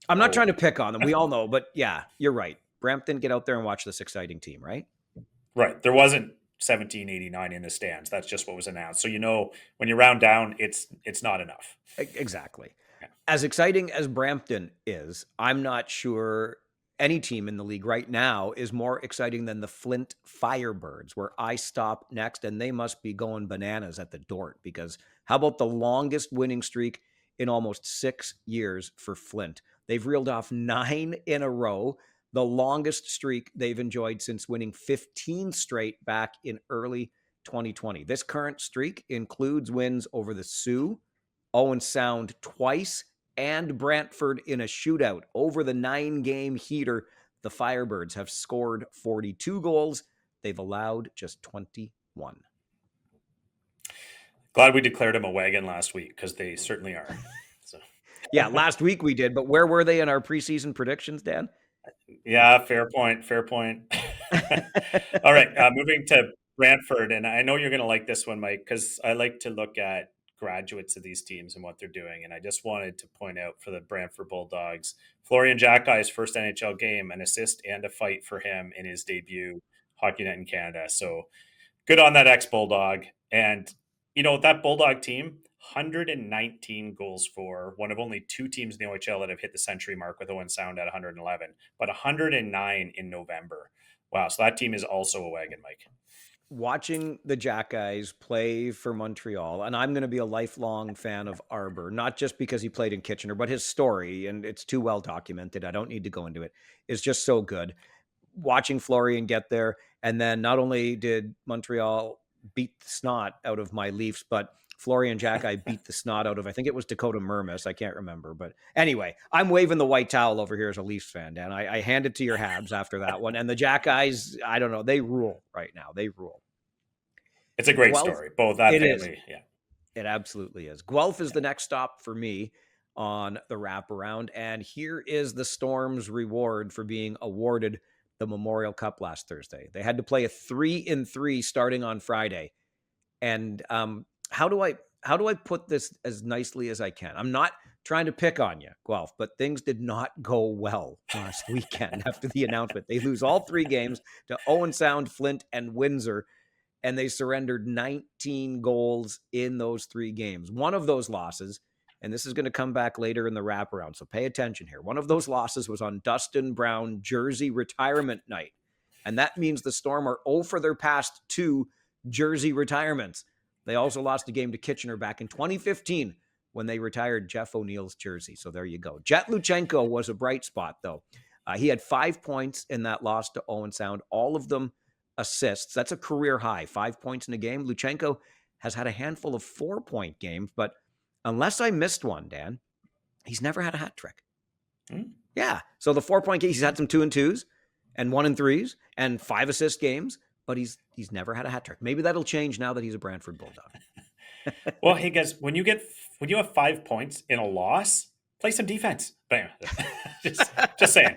Speaker 1: I'm not
Speaker 2: Oh,
Speaker 1: trying to pick on them. We all know, but yeah, you're right. Brampton, get out there and watch this exciting team, right?
Speaker 2: right. There wasn't 1789 in the stands. That's just what was announced. So when you round down, it's not enough.
Speaker 1: Exactly.
Speaker 2: Yeah.
Speaker 1: As exciting as Brampton is, I'm not sure any team in the league right now is more exciting than the Flint Firebirds, where I stop next, and they must be going bananas at the Dort, because how about the longest winning streak in almost 6 years for Flint? They've reeled off 9 in a row, the longest streak they've enjoyed since winning 15 straight back in early 2020. This current streak includes wins over the Sioux, Owen Sound twice, and Brantford in a shootout. Over the 9-game heater, the Firebirds have scored 42 goals. They've allowed just 21.
Speaker 2: Glad we declared them a wagon last week, because they certainly are. So
Speaker 1: Yeah, last week we did, but where were they in our preseason predictions, Dan?
Speaker 2: yeah, fair point. Fair point. All right, moving to Brantford, and I know you're going to like this one, Mike, because I like to look at graduates of these teams and what they're doing. And I just wanted to point out for the Brantford Bulldogs, Florian Jackai's first NHL game, an assist and a fight for him in his debut hockey net in Canada. So good on that ex-Bulldog. And, that Bulldog team, 119 goals for, one of only 2 teams in the OHL that have hit the century mark, with Owen Sound at 111, but 109 in November. Wow. So that team is also a wagon, Mike.
Speaker 1: Watching the Jackeyes play for Montreal, and I'm going to be a lifelong fan of Arbor, not just because he played in Kitchener, but his story, and it's too well documented. I don't need to go into it. It's just so good. Watching Florian get there, and then not only did Montreal beat the snot out of my Leafs, but Florian Jackeye beat the snot out of, I think it was Dakota Mermis. I can't remember. But anyway, I'm waving the white towel over here as a Leafs fan, Dan. I hand it to your Habs after that one. And the Jackeyes, I don't know, they rule right now. They rule.
Speaker 2: It's a great
Speaker 1: Guelph,
Speaker 2: story. Both that
Speaker 1: it is.
Speaker 2: family. Yeah.
Speaker 1: It absolutely is. Guelph is
Speaker 2: Yeah.
Speaker 1: the next stop for me on the wraparound. And here is the Storm's reward for being awarded the Memorial Cup last Thursday. They had to play a 3-3 starting on Friday. And how do I put this as nicely as I can? I'm not trying to pick on you, Guelph, but things did not go well last weekend after the announcement. They lose all 3 games to Owen Sound, Flint, and Windsor, and they surrendered 19 goals in those 3 games. One of those losses, and this is going to come back later in the wraparound, so pay attention here. One of those losses was on Dustin Brown jersey retirement night, and that means the Storm are 0 for their past 2 jersey retirements. They also lost a game to Kitchener back in 2015 when they retired Jeff O'Neill's jersey. So there you go. Jett Luchanko was a bright spot, though. He had 5 points in that loss to Owen Sound, all of them assists. That's a career high, 5 points in a game. Luchanko has had a handful of 4-point games, but unless I missed one, Dan, he's never had a hat trick. Yeah. So the 4-point game, he's had some 2-2s and 1-3s and 5 assist games, but he's never had a hat trick. Maybe that'll change now that he's a Brantford Bulldog.
Speaker 2: Well, hey guys, when you have 5 points in a loss, play some defense. Bam. just saying.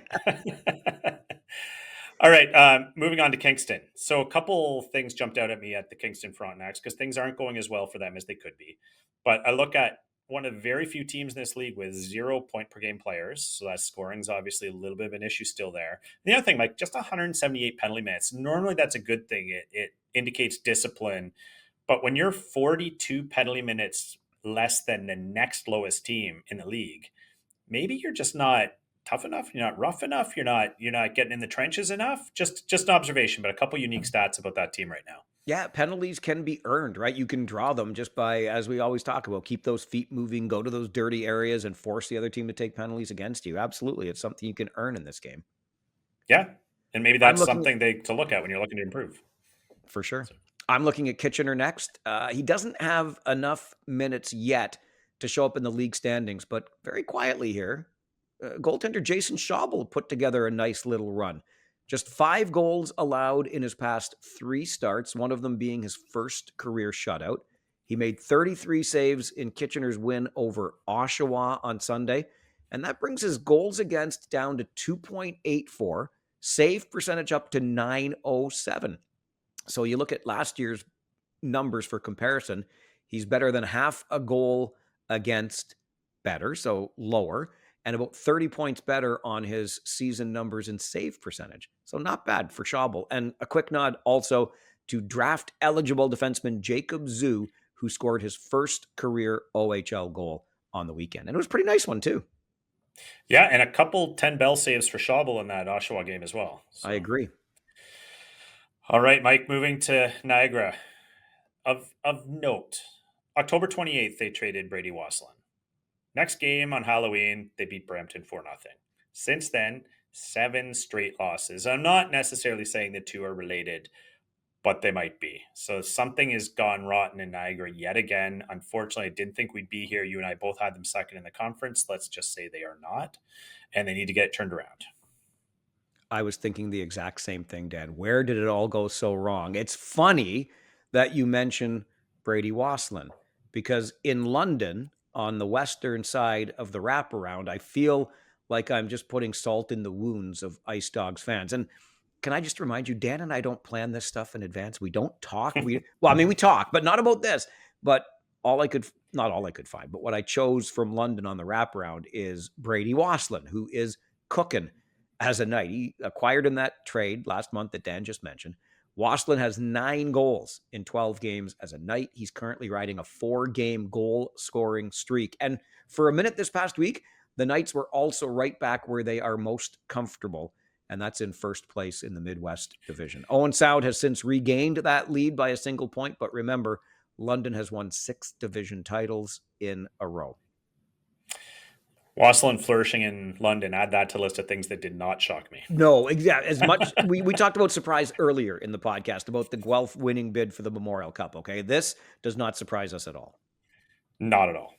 Speaker 2: All right, moving on to Kingston. So a couple things jumped out at me at the Kingston Frontenacs because things aren't going as well for them as they could be. But I look at one of the very few teams in this league with 0 point per game players. So that scoring's obviously a little bit of an issue still there. And the other thing, Mike, just 178 penalty minutes. Normally that's a good thing. It indicates discipline. But when you're 42 penalty minutes less than the next lowest team in the league, maybe you're just not tough enough, you're not rough enough, you're not getting in the trenches enough. Just an observation, but a couple unique stats about that team right now.
Speaker 1: Yeah, penalties can be earned, right? You can draw them just by, as we always talk about, keep those feet moving, go to those dirty areas and force the other team to take penalties against you. Absolutely. It's something you can earn in this game.
Speaker 2: Yeah. And maybe
Speaker 1: I'm
Speaker 2: that's
Speaker 1: looking
Speaker 2: something to look at when you're looking to improve.
Speaker 1: for sure.
Speaker 2: So,
Speaker 1: I'm looking at Kitchener next. He doesn't have enough minutes yet to show up in the league standings, but very quietly here, goaltender Jason Schaubel put together a nice little run. Just 5 goals allowed in his past 3 starts, one of them being his first career shutout. He made 33 saves in Kitchener's win over Oshawa on Sunday, and that brings his goals against down to 2.84, save percentage up to 907. So you look at last year's numbers for comparison, he's better than half a goal against better, so lower, and about 30 points better on his season numbers and save percentage. So not bad for Schaubel. And a quick nod also to draft eligible defenseman Jacob Zoo, who scored his first career OHL goal on the weekend. And it was a pretty nice one, too.
Speaker 2: yeah, and a couple 10 bell saves for Schaubel in that Oshawa game as well.
Speaker 1: I
Speaker 2: So,
Speaker 1: agree.
Speaker 2: all right, Mike, moving to Niagara. Of note, October 28th, they traded Brady Waslin. Next game on Halloween, they beat Brampton 4-0. Since then, 7 straight losses. I'm not necessarily saying the two are related, but they might be. So something has gone rotten in Niagara yet again. Unfortunately, I didn't think we'd be here. You and I both had them second in the conference. Let's just say they are not, and they need to get it turned around.
Speaker 1: I was thinking the exact same thing, Dan. Where did it all go so wrong? It's funny that you mention Brady Waslin because in London, on the western side of the wraparound, I feel like I'm just putting salt in the wounds of Ice Dogs fans. And can I just remind you, Dan and I don't plan this stuff in advance. We don't talk. We talk, but not about this. But not all I could find, but what I chose from London on the wraparound is Brady Waslin, who is cooking as a Knight. He acquired in that trade last month that Dan just mentioned. Waslin has 9 goals in 12 games as a Knight. He's currently riding a 4-game goal scoring streak. And for a minute this past week, the Knights were also right back where they are most comfortable, and that's in first place in the Midwest Division. Owen Sound has since regained that lead by a single point, but remember, London has won 6 division titles in a row.
Speaker 2: Waslin flourishing in London, add that to the list of things that did not shock me.
Speaker 1: No, exactly. As much we talked about surprise earlier in the podcast about the Guelph winning bid for the Memorial Cup. Okay, this does not surprise us at all.
Speaker 2: Not at all.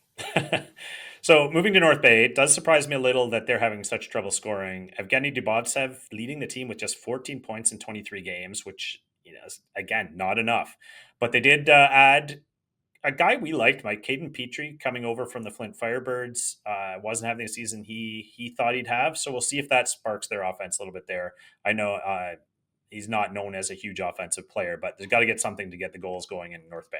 Speaker 2: So moving to North Bay, it does surprise me a little that they're having such trouble scoring. Evgeny Dubovtsev leading the team with just 14 points in 23 games, which, is, again, not enough. But they did add a guy we liked, Mike, Caden Petrie, coming over from the Flint Firebirds. Wasn't having the season he thought he'd have. So we'll see if that sparks their offense a little bit there. I know he's not known as a huge offensive player, but there's got to get something to get the goals going in North Bay.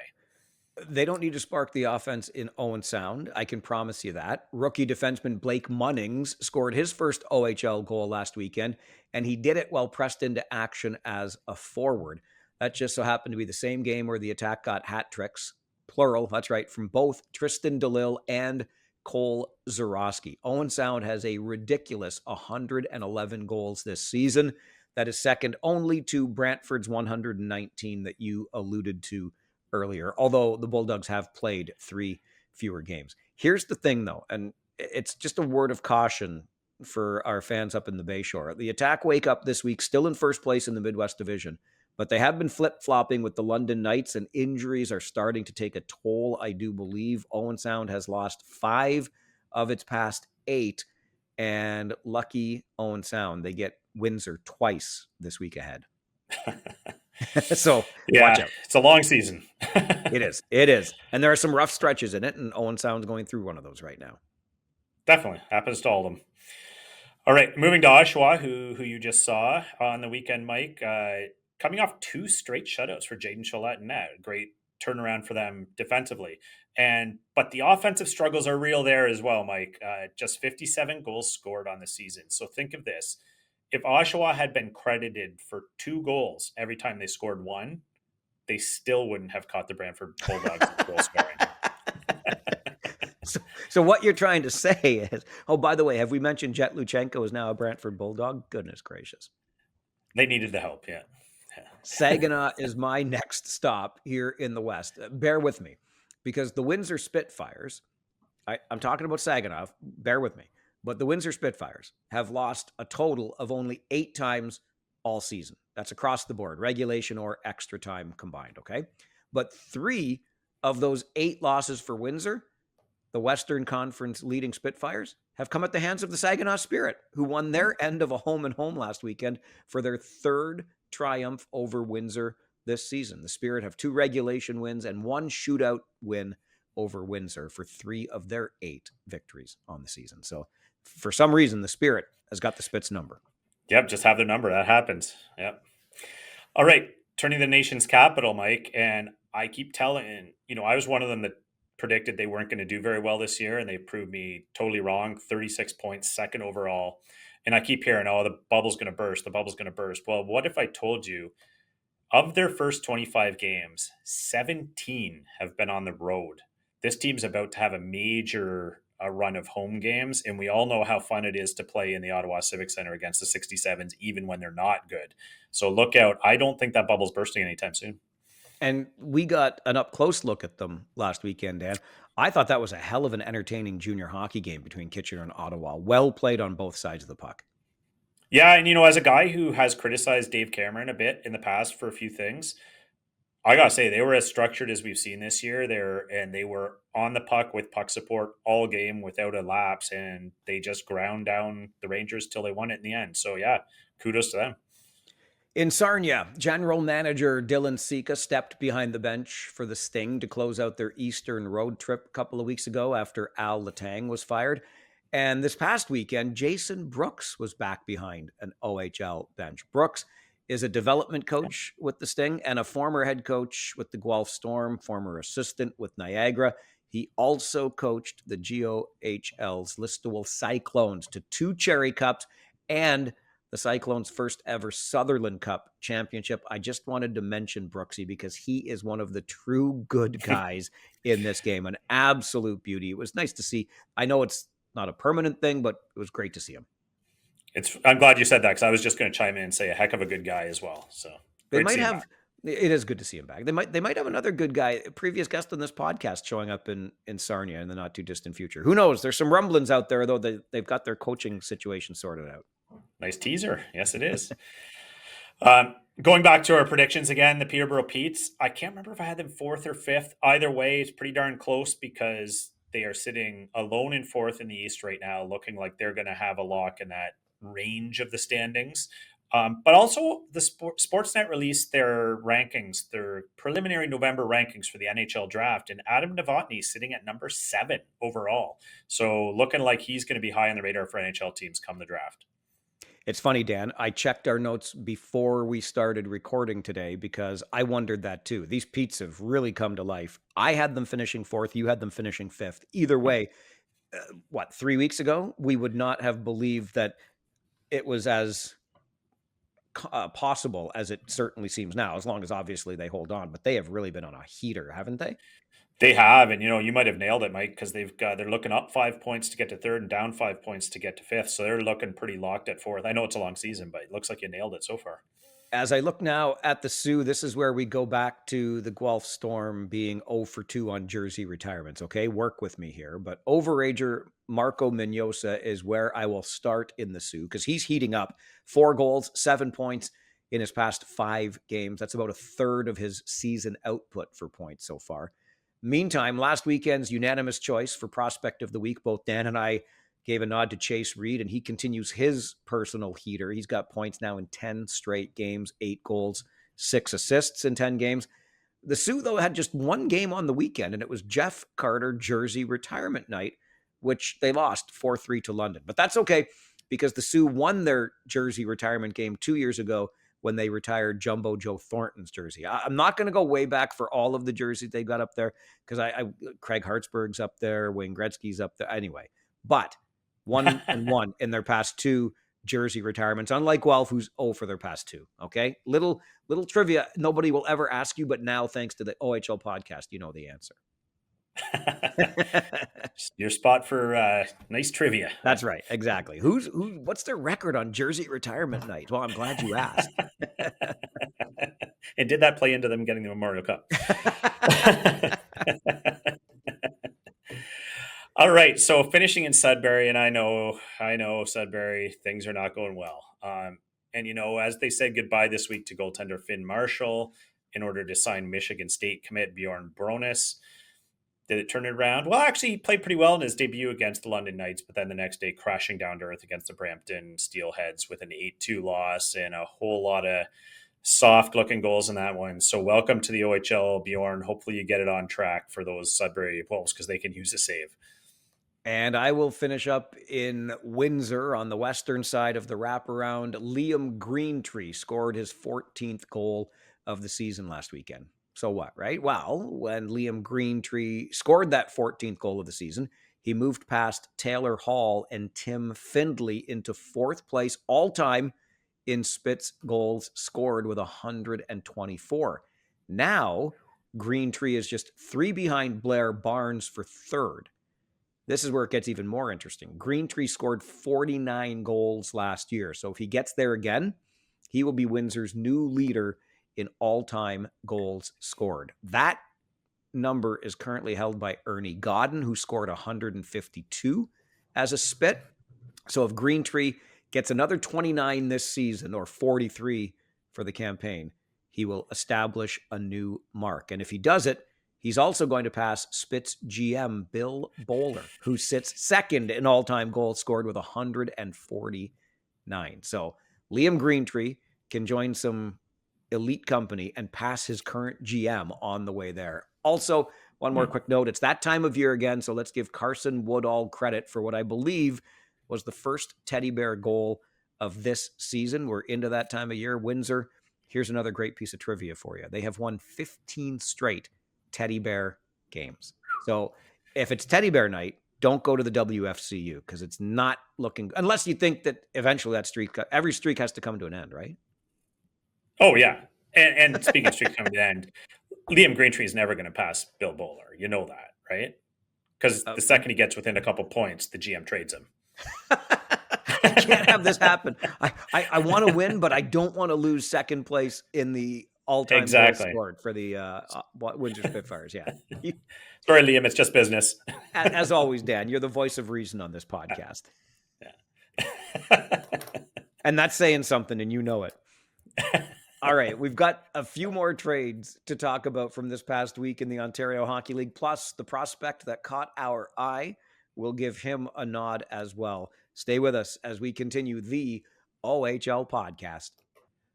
Speaker 1: They don't need to spark the offense in Owen Sound. I can promise you that. Rookie defenseman Blake Munnings scored his first OHL goal last weekend, and he did it while pressed into action as a forward. That just so happened to be the same game where the attack got hat tricks, plural, that's right, from both Tristan DeLille and Cole Zarowski. Owen Sound has a ridiculous 111 goals this season. That is second only to Brantford's 119 that you alluded to earlier, although the Bulldogs have played 3 fewer games. Here's the thing, though, and it's just a word of caution for our fans up in the Bayshore. The Attack wake up this week still in first place in the Midwest Division, but they have been flip-flopping with the London Knights, and injuries are starting to take a toll, I do believe. Owen Sound has lost 5 of its past 8, and lucky Owen Sound, they get Windsor twice this week ahead. So watch
Speaker 2: Yeah,
Speaker 1: out.
Speaker 2: it's a long season.
Speaker 1: It is. It is. And there are some rough stretches in it, and Owen Sound's going through one of those right now.
Speaker 2: Definitely happens to all of them. All right, moving to Oshawa, who you just saw on the weekend, Mike. Coming off two straight shutouts for Jaden Cholette and Nat. Great turnaround for them defensively. But the offensive struggles are real there as well, Mike. Just 57 goals scored on the season. So think of this. If Oshawa had been credited for 2 goals every time they scored one, they still wouldn't have caught the Brantford Bulldogs in goal scoring.
Speaker 1: So what you're trying to say is, oh, by the way, have we mentioned Jett Luchanko is now a Brantford Bulldog? Goodness gracious.
Speaker 2: They needed the help, yeah.
Speaker 1: Saginaw is my next stop here in the West. Bear with me, because the Windsor Spitfires, I'm talking about Saginaw, bear with me, but the Windsor Spitfires have lost a total of only 8 times all season. That's across the board, regulation or extra time combined, okay? But 3 of those 8 losses for Windsor, the Western Conference leading Spitfires, have come at the hands of the Saginaw Spirit, who won their end of a home and home last weekend for their 3rd triumph over Windsor this season. The Spirit have 2 regulation wins and 1 shootout win over Windsor for 3 of their 8 victories on the season. So for some reason, the Spirit has got the Spits number.
Speaker 2: Yep, just have their number. That happens. Yep. All right, turning to the nation's capital, Mike, and I keep telling, I was one of them that predicted they weren't going to do very well this year, and they proved me totally wrong. 36 points, 2nd overall. And I keep hearing, oh, the bubble's going to burst. The bubble's going to burst. Well, what if I told you of their first 25 games, 17 have been on the road? This team's about to have a major run of home games, and we all know how fun it is to play in the Ottawa Civic Center against the 67s, even when they're not good. So look out. I don't think that bubble's bursting anytime soon.
Speaker 1: And we got an up-close look at them last weekend, Dan. I thought that was a hell of an entertaining junior hockey game between Kitchener and Ottawa. Well played on both sides of the puck.
Speaker 2: Yeah, and as a guy who has criticized Dave Cameron a bit in the past for a few things, I gotta say they were as structured as we've seen this year. They were on the puck with puck support all game without a lapse, and they just ground down the Rangers till they won it in the end. So yeah, kudos to them.
Speaker 1: In Sarnia, General Manager Dylan Sika stepped behind the bench for the Sting to close out their Eastern road trip a couple of weeks ago after Al Letang was fired. And this past weekend, Jason Brooks was back behind an OHL bench. Brooks is a development coach with the Sting and a former head coach with the Guelph Storm, former assistant with Niagara. He also coached the GOHL's Listowel Cyclones to 2 Cherry Cups and the Cyclones' first ever Sutherland Cup championship. I just wanted to mention Brooksy because he is one of the true good guys in this game. An absolute beauty. It was nice to see. I know it's not a permanent thing, but it was great to see him.
Speaker 2: I'm glad you said that because I was just going to chime in and say a heck of a good guy as well. So
Speaker 1: They
Speaker 2: great to
Speaker 1: might
Speaker 2: see him
Speaker 1: have.
Speaker 2: back.
Speaker 1: It is good to see him back. They might have another good guy, a previous guest on this podcast, showing up in Sarnia in the not too distant future. Who knows? There's some rumblings out there though that they've got their coaching situation sorted out.
Speaker 2: Nice teaser. Yes, it is. Going back to our predictions again, the Peterborough Petes. I can't remember if I had them 4th or 5th. Either way, it's pretty darn close because they are sitting alone in 4th in the East right now, looking like they're going to have a lock in that range of the standings. But also, the Sportsnet released their rankings, their preliminary November rankings for the NHL draft, and Adam Novotny sitting at number 7 overall. So looking like he's going to be high on the radar for NHL teams come the draft.
Speaker 1: It's funny, Dan. I checked our notes before we started recording today because I wondered that too. These Petes have really come to life. I had them finishing 4th. You had them finishing 5th. Either way, 3 weeks ago, we would not have believed that it was as possible as it certainly seems now, as long as obviously they hold on. But they have really been on a heater, haven't they?
Speaker 2: They have, and you might have nailed it, Mike, because they're looking up 5 points to get to 3rd and down 5 points to get to 5th. So they're looking pretty locked at 4th. I know it's a long season, but it looks like you nailed it so far.
Speaker 1: As I look now at the Sioux, this is where we go back to the Guelph Storm being 0 for 2 on jersey retirements. Okay, work with me here. But overager Marco Mignosa is where I will start in the Sioux because he's heating up. 4 goals, 7 points in his past 5 games. That's about a third of his season output for points so far. Meantime, last weekend's unanimous choice for Prospect of the Week, both Dan and I gave a nod to Chase Reed, and he continues his personal heater. He's got points now in 10 straight games, 8 goals, 6 assists in 10 games. The Sioux, though, had just one game on the weekend, and it was Jeff Carter jersey retirement night, which they lost 4-3 to London. But that's okay, because the Sioux won their jersey retirement game 2 years ago when they retired Jumbo Joe Thornton's jersey. I'm not going to go way back for all of the jerseys they got up there, because Craig Hartsburg's up there, Wayne Gretzky's up there. Anyway, but 1-1 in their past 2 jersey retirements, unlike Guelph, who's 0 for their past 2. Okay, little trivia nobody will ever ask you, but now thanks to the OHL podcast, you know the answer.
Speaker 2: Your spot for nice trivia.
Speaker 1: That's right, exactly. What's their record on jersey retirement night? Well, I'm glad you asked.
Speaker 2: And did that play into them getting the Memorial Cup? All right, so finishing in Sudbury, and I know Sudbury, things are not going well. And as they said goodbye this week to goaltender Finn Marshall in order to sign Michigan State commit Bjorn Bronis, did it turn it around? Well, actually, he played pretty well in his debut against the London Knights, but then the next day crashing down to earth against the Brampton Steelheads with an 8-2 loss and a whole lot of soft-looking goals in that one. So welcome to the OHL, Bjorn. Hopefully you get it on track for those Sudbury Wolves, because they can use a save.
Speaker 1: And I will finish up in Windsor on the western side of the wraparound. Liam Greentree scored his 14th goal of the season last weekend. So what, right? Well, when Liam Greentree scored that 14th goal of the season, he moved past Taylor Hall and Tim Findlay into 4th place all-time in Spitz goals scored with 124. Now, Greentree is just 3 behind Blair Barnes for 3rd. This is where it gets even more interesting. Greentree scored 49 goals last year. So if he gets there again, he will be Windsor's new leader in all-time goals scored. That number is currently held by Ernie Godden, who scored 152 as a Spit. So if Greentree gets another 29 this season, or 43 for the campaign, he will establish a new mark. And if he does it, he's also going to pass Spitz GM Bill Bowler, who sits 2nd in all-time goals scored with 149. So Liam Greentree can join some elite company and pass his current GM on the way there. Also, one more quick note, it's that time of year again, so let's give Carson Woodall credit for what I believe was the first Teddy Bear goal of this season. We're into that time of year. Windsor, here's another great piece of trivia for you. They have won 15 straight Teddy Bear games. So if it's Teddy Bear night, don't go to the WFCU, because it's not looking, unless you think that eventually that streak, every streak has to come to an end, right?
Speaker 2: Oh, yeah. And speaking of streak coming to an end, Liam Greentree is never going to pass Bill Bowler. You know that, right? Because the second he gets within a couple points, the GM trades him.
Speaker 1: I can't have this happen. I want to win, but I don't want to lose 2nd place in the all-time goals scored for the Windsor Spitfires. Yeah.
Speaker 2: Sorry, Liam. It's just business.
Speaker 1: As always, Dan, you're the voice of reason on this podcast.
Speaker 2: Yeah.
Speaker 1: And that's saying something, and you know it. All right, we've got a few more trades to talk about from this past week in the Ontario Hockey League, plus the prospect that caught our eye. We'll give him a nod as well. Stay with us as we continue the OHL podcast.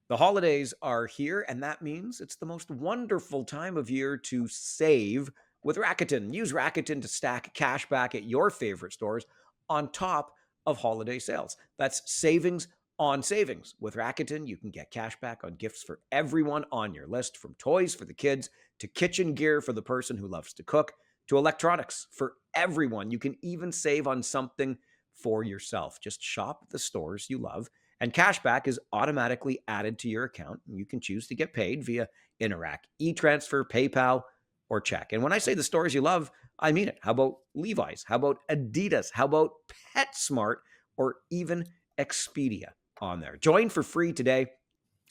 Speaker 1: The holidays are here, and that means it's the most wonderful time of year to save with Rakuten. Use Rakuten to stack cash back at your favorite stores on top of holiday sales. That's savings on savings. With Rakuten, you can get cash back on gifts for everyone on your list, from toys for the kids to kitchen gear for the person who loves to cook to electronics for everyone. You can even save on something for yourself. Just shop at the stores you love, and cashback is automatically added to your account. You can choose to get paid via Interac, e-transfer, PayPal, or check. And when I say the stores you love, I mean it. How about Levi's? How about Adidas? How about PetSmart? Or even Expedia on there. Join for free today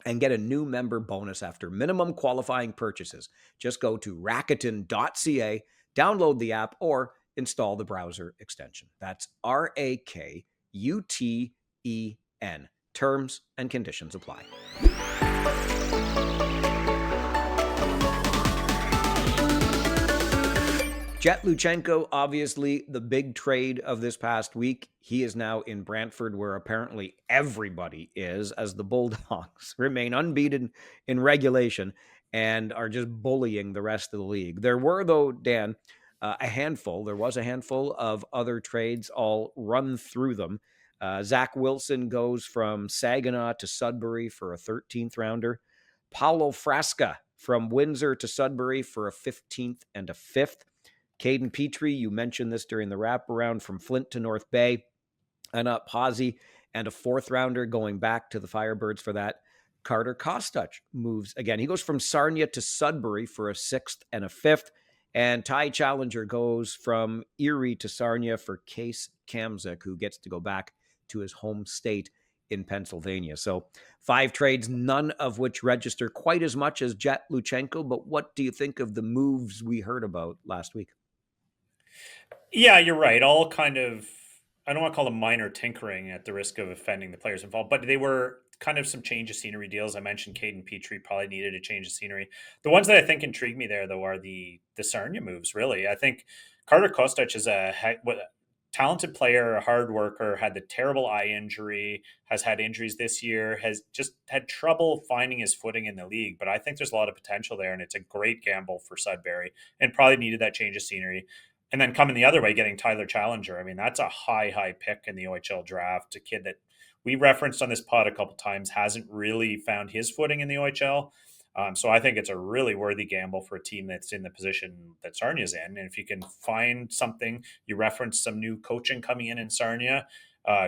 Speaker 1: and get a new member bonus after minimum qualifying purchases. Just go to Rakuten.ca, download the app, or install the browser extension. That's Rakuten. Terms and conditions apply. Jett Luchanko, obviously the big trade of this past week. He is now in Brantford, where apparently everybody is, as the Bulldogs remain unbeaten in regulation and are just bullying the rest of the league. There were, though, Dan, there was a handful of other trades. I'll run through them. Zach Wilson goes from Saginaw to Sudbury for a 13th rounder. Paulo Frasca from Windsor to Sudbury for a 15th and a 5th. Caden Petrie, you mentioned this during the wraparound, from Flint to North Bay. Anat Pazzi and a 4th rounder going back to the Firebirds for that. Carter Kostach moves again. He goes from Sarnia to Sudbury for a 6th and a 5th. And Ty Challenger goes from Erie to Sarnia for Case Kamzik, who gets to go back to his home state in Pennsylvania. So 5 trades, none of which register quite as much as Jett Luchanko. But what do you think of the moves we heard about last week?
Speaker 2: Yeah, you're right. All kind of, I don't want to call them minor tinkering at the risk of offending the players involved, but they were kind of some change of scenery deals. I mentioned Caden Petrie probably needed a change of scenery. The ones that I think intrigue me there, though, are the Sarnia moves, really. I think Carter Kostach is a talented player, a hard worker, had the terrible eye injury, has had injuries this year, has just had trouble finding his footing in the league. But I think there's a lot of potential there, and it's a great gamble for Sudbury and probably needed that change of scenery. And then coming the other way, getting Tyler Challenger. I mean, that's a high pick in the OHL draft. A kid that we referenced on this pod a couple times hasn't really found his footing in the OHL. So I think it's a really worthy gamble for a team that's in the position that Sarnia's in. And if you can find something, you referenced some new coaching coming in Sarnia,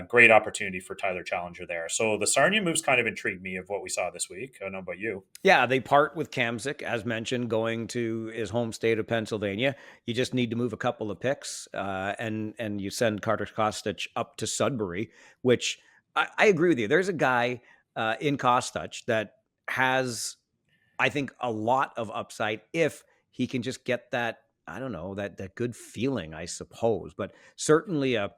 Speaker 2: great opportunity for Tyler Challenger there. So the Sarnia moves kind of intrigued me of what we saw this week. I don't know about you.
Speaker 1: Yeah, they part with Kamzik, as mentioned, going to his home state of Pennsylvania. You just need to move a couple of picks, and you send Carter Kostach up to Sudbury, which I agree with you. There's a guy in Kostach that has, I think, a lot of upside if he can just get that, I don't know, that good feeling, I suppose. But certainly a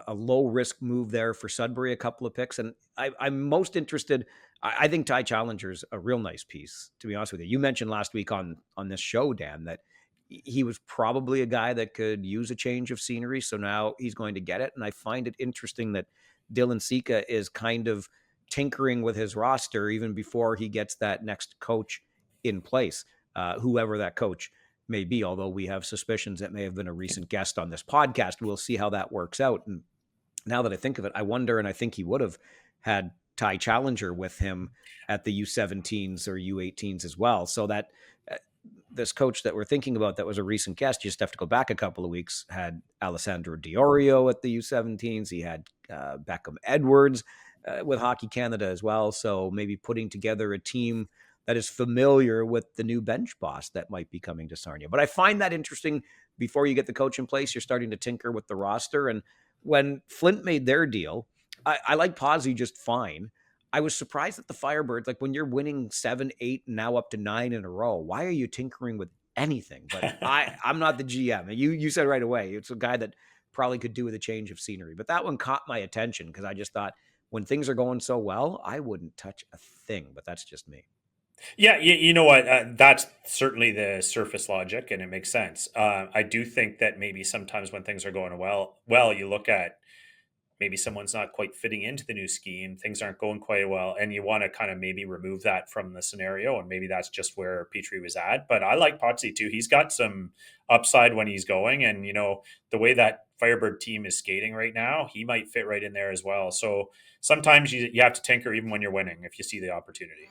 Speaker 1: low risk move there for Sudbury, a couple of picks. And I'm most interested. I think Ty Challenger's a real nice piece, to be honest with you. You mentioned last week on this show, Dan, that he was probably a guy that could use a change of scenery. So now he's going to get it. And I find it interesting that Dylan Sika is kind of tinkering with his roster even before he gets that next coach in place, whoever that coach may be, although we have suspicions that may have been a recent guest on this podcast. We'll see how that works out. And now that I think of it, I wonder, and I think he would have had Ty Challenger with him at the U17s or U18s as well. So that this coach that we're thinking about that was a recent guest, you just have to go back a couple of weeks, had Alessandro Diorio at the U17s. He had Beckham Edwards with Hockey Canada as well. So maybe putting together a team that is familiar with the new bench boss that might be coming to Sarnia. But I find that interesting. Before you get the coach in place, you're starting to tinker with the roster. And when Flint made their deal, I like Pazzi just fine. I was surprised that the Firebirds, like when you're winning 7, 8, and now up to 9 in a row, why are you tinkering with anything? But I'm not the GM. You said right away, it's a guy that probably could do with a change of scenery. But that one caught my attention because I just thought when things are going so well, I wouldn't touch a thing. But that's just me.
Speaker 2: Yeah, you know what? That's certainly the surface logic, and it makes sense. I do think that maybe sometimes when things are going well, you look at maybe someone's not quite fitting into the new scheme, things aren't going quite well, and you want to kind of maybe remove that from the scenario, and maybe that's just where Petrie was at. But I like Potsy too. He's got some upside when he's going, and the way that Firebird team is skating right now, he might fit right in there as well. So sometimes you have to tinker even when you're winning if you see the opportunity.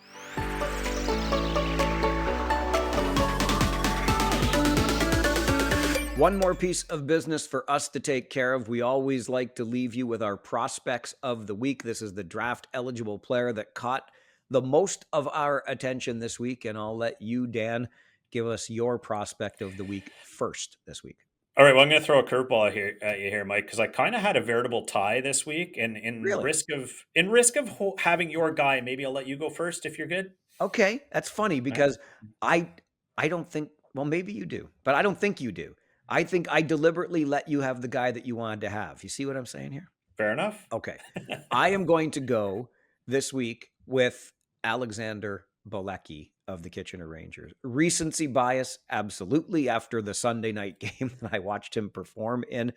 Speaker 1: One more piece of business for us to take care of. We always like to leave you with our prospects of the week. This is the draft eligible player that caught the most of our attention this week. And I'll let you, Dan, give us your prospect of the week first this week.
Speaker 2: All right, well, I'm going to throw a curveball at you here, Mike, because I kind of had a veritable tie this week, and
Speaker 1: Really?
Speaker 2: in risk of having your guy, maybe I'll let you go first if you're good.
Speaker 1: Okay, that's funny
Speaker 2: All right.
Speaker 1: because I don't think, well, maybe you do, but I don't think you do. I think I deliberately let you have the guy that you wanted to have. You see what I'm saying here?
Speaker 2: Fair enough.
Speaker 1: Okay. I am going to go this week with Alexander Bilecki of the Kitchener Rangers. Recency bias, absolutely, after the Sunday night game that I watched him perform in.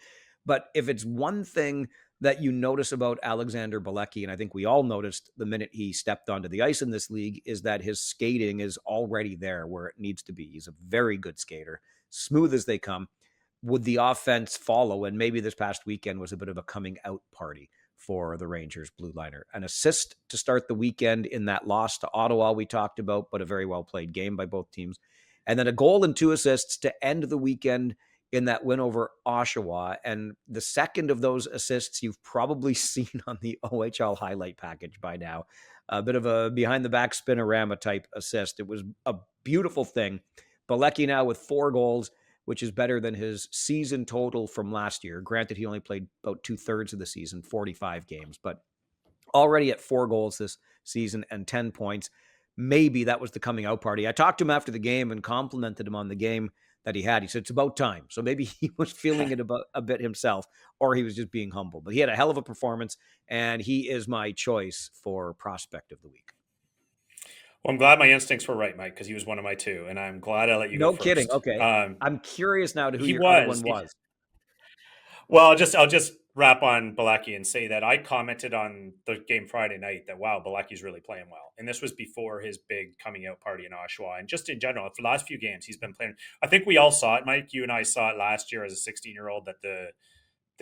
Speaker 1: But if it's one thing that you notice about Alexander Bilecki, and I think we all noticed the minute he stepped onto the ice in this league, is that his skating is already there where it needs to be. He's a very good skater, smooth as they come. Would the offense follow? And maybe this past weekend was a bit of a coming out party for the Rangers blue liner. An assist to start the weekend in that loss to Ottawa we talked about, but a very well played game by both teams. And then a goal and 2 assists to end the weekend in that win over Oshawa. And the second of those assists you've probably seen on the OHL highlight package by now. A bit of a behind the back spinorama type assist. It was a beautiful thing. Bilecki now with 4 goals, which is better than his season total from last year. Granted, he only played about 2/3 of the season, 45 games, but already at 4 goals this season and 10 points. Maybe that was the coming out party. I talked to him after the game and complimented him on the game that he had. He said, it's about time. So maybe he was feeling it about a bit himself, or he was just being humble. But he had a hell of a performance, and he is my choice for prospect of the week.
Speaker 2: Well, I'm glad my instincts were right, Mike, because he was one of my 2, and I'm glad I let you go
Speaker 1: No kidding.
Speaker 2: first.
Speaker 1: Okay. I'm curious now to who
Speaker 2: He
Speaker 1: your other one
Speaker 2: was.
Speaker 1: was.
Speaker 2: Well, I'll just wrap on Bilecki and say that I commented on the game Friday night that, wow, Bilecki's really playing well. And this was before his big coming out party in Oshawa. And just in general, for the last few games, he's been playing. I think we all saw it, Mike. You and I saw it last year as a 16-year-old that the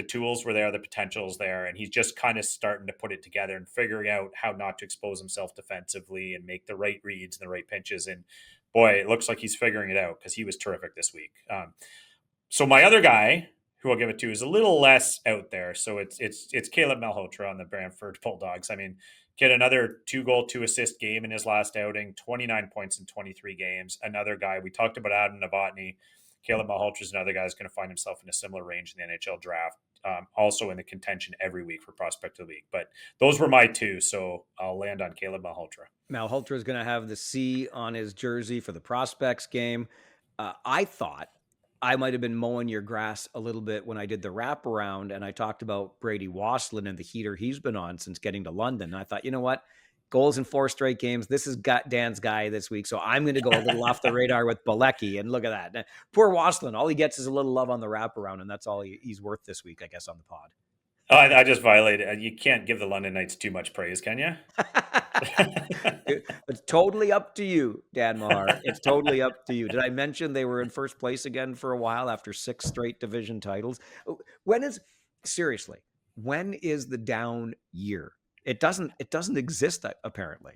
Speaker 2: tools were there, the potential's there, and he's just kind of starting to put it together and figuring out how not to expose himself defensively and make the right reads and the right pinches. And boy, it looks like he's figuring it out because he was terrific this week. So my other guy, who I'll give it to, is a little less out there. So it's Caleb Malhotra on the Brantford Bulldogs. I mean, get another 2-goal, 2-assist game in his last outing, 29 points in 23 games. Another guy, we talked about Adam Novotny. Caleb Malhotra is another guy who's going to find himself in a similar range in the NHL draft. Also in the contention every week for Prospect of the Week. But those were my 2, so I'll land on Caleb Malhotra.
Speaker 1: Malhotra is going to have the C on his jersey for the Prospects game. I thought I might have been mowing your grass a little bit when I did the wraparound and I talked about Brady Wasslin and the heater he's been on since getting to London. And I thought, you know what? Goals in 4 straight games. This is Dan's guy this week. So I'm going to go a little off the radar with Bilecki. And look at that. Now, poor Wasslin. All he gets is a little love on the wraparound. And that's all he's worth this week, I guess, on the pod.
Speaker 2: Oh, I just violated. You can't give the London Knights too much praise, can you?
Speaker 1: It's totally up to you, Dan Mahar. It's totally up to you. Did I mention they were in first place again for a while after 6 straight division titles? When is the down year? It doesn't exist apparently.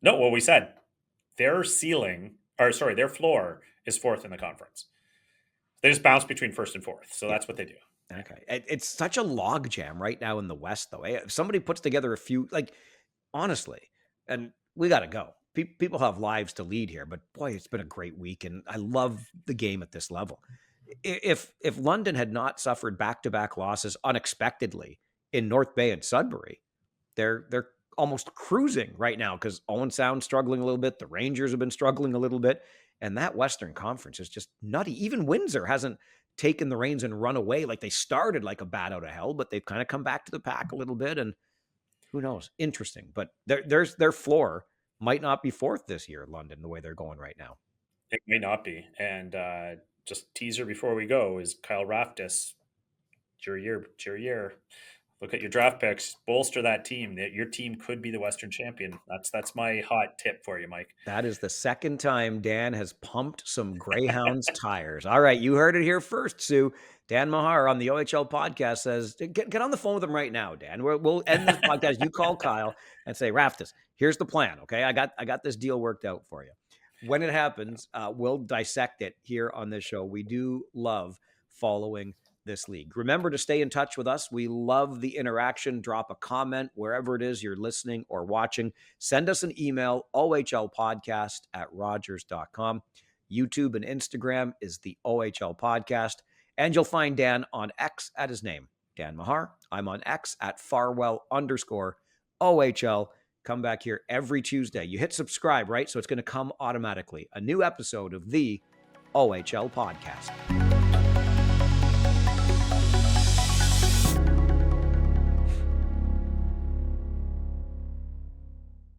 Speaker 2: No, well, we said their floor is 4th in the conference. They just bounce between 1st and 4th. So that's what they do.
Speaker 1: Okay. It's such a logjam right now in the West, though. If somebody puts together a few, honestly, and we got to go. People have lives to lead here, but boy, it's been a great week, and I love the game at this level. If London had not suffered back-to-back losses unexpectedly in North Bay and Sudbury, they're almost cruising right now because Owen Sound's struggling a little bit. The Rangers have been struggling a little bit, and that Western Conference is just nutty. Even Windsor hasn't taken the reins and run away. Like they started like a bat out of hell, but they've kind of come back to the pack a little bit, and who knows? Interesting. But their floor might not be 4th this year, London, the way they're going right now.
Speaker 2: It may not be. And just teaser before we go is Kyle Raftis. It's your year. It's your year. Look at your draft picks. Bolster that team. Your team could be the Western champion. That's my hot tip for you, Mike.
Speaker 1: That is the second time Dan has pumped some Greyhounds tires. All right, you heard it here first, Sue. Dan Mahar on the OHL podcast says, get on the phone with him right now, Dan. We'll end this podcast. You call Kyle and say, Raftis, here's the plan, okay? I got this deal worked out for you. When it happens, we'll dissect it here on this show. We do love following this league. Remember to stay in touch with us. We love the interaction. Drop a comment wherever it is you're listening or watching. Send us an email, ohlpodcast@rogers.com. YouTube and Instagram is the OHL Podcast. And you'll find Dan on X at his name, Dan Mahar. I'm on X at Farwell_OHL. Come back here every Tuesday. You hit subscribe, right? So it's going to come automatically. A new episode of the OHL Podcast.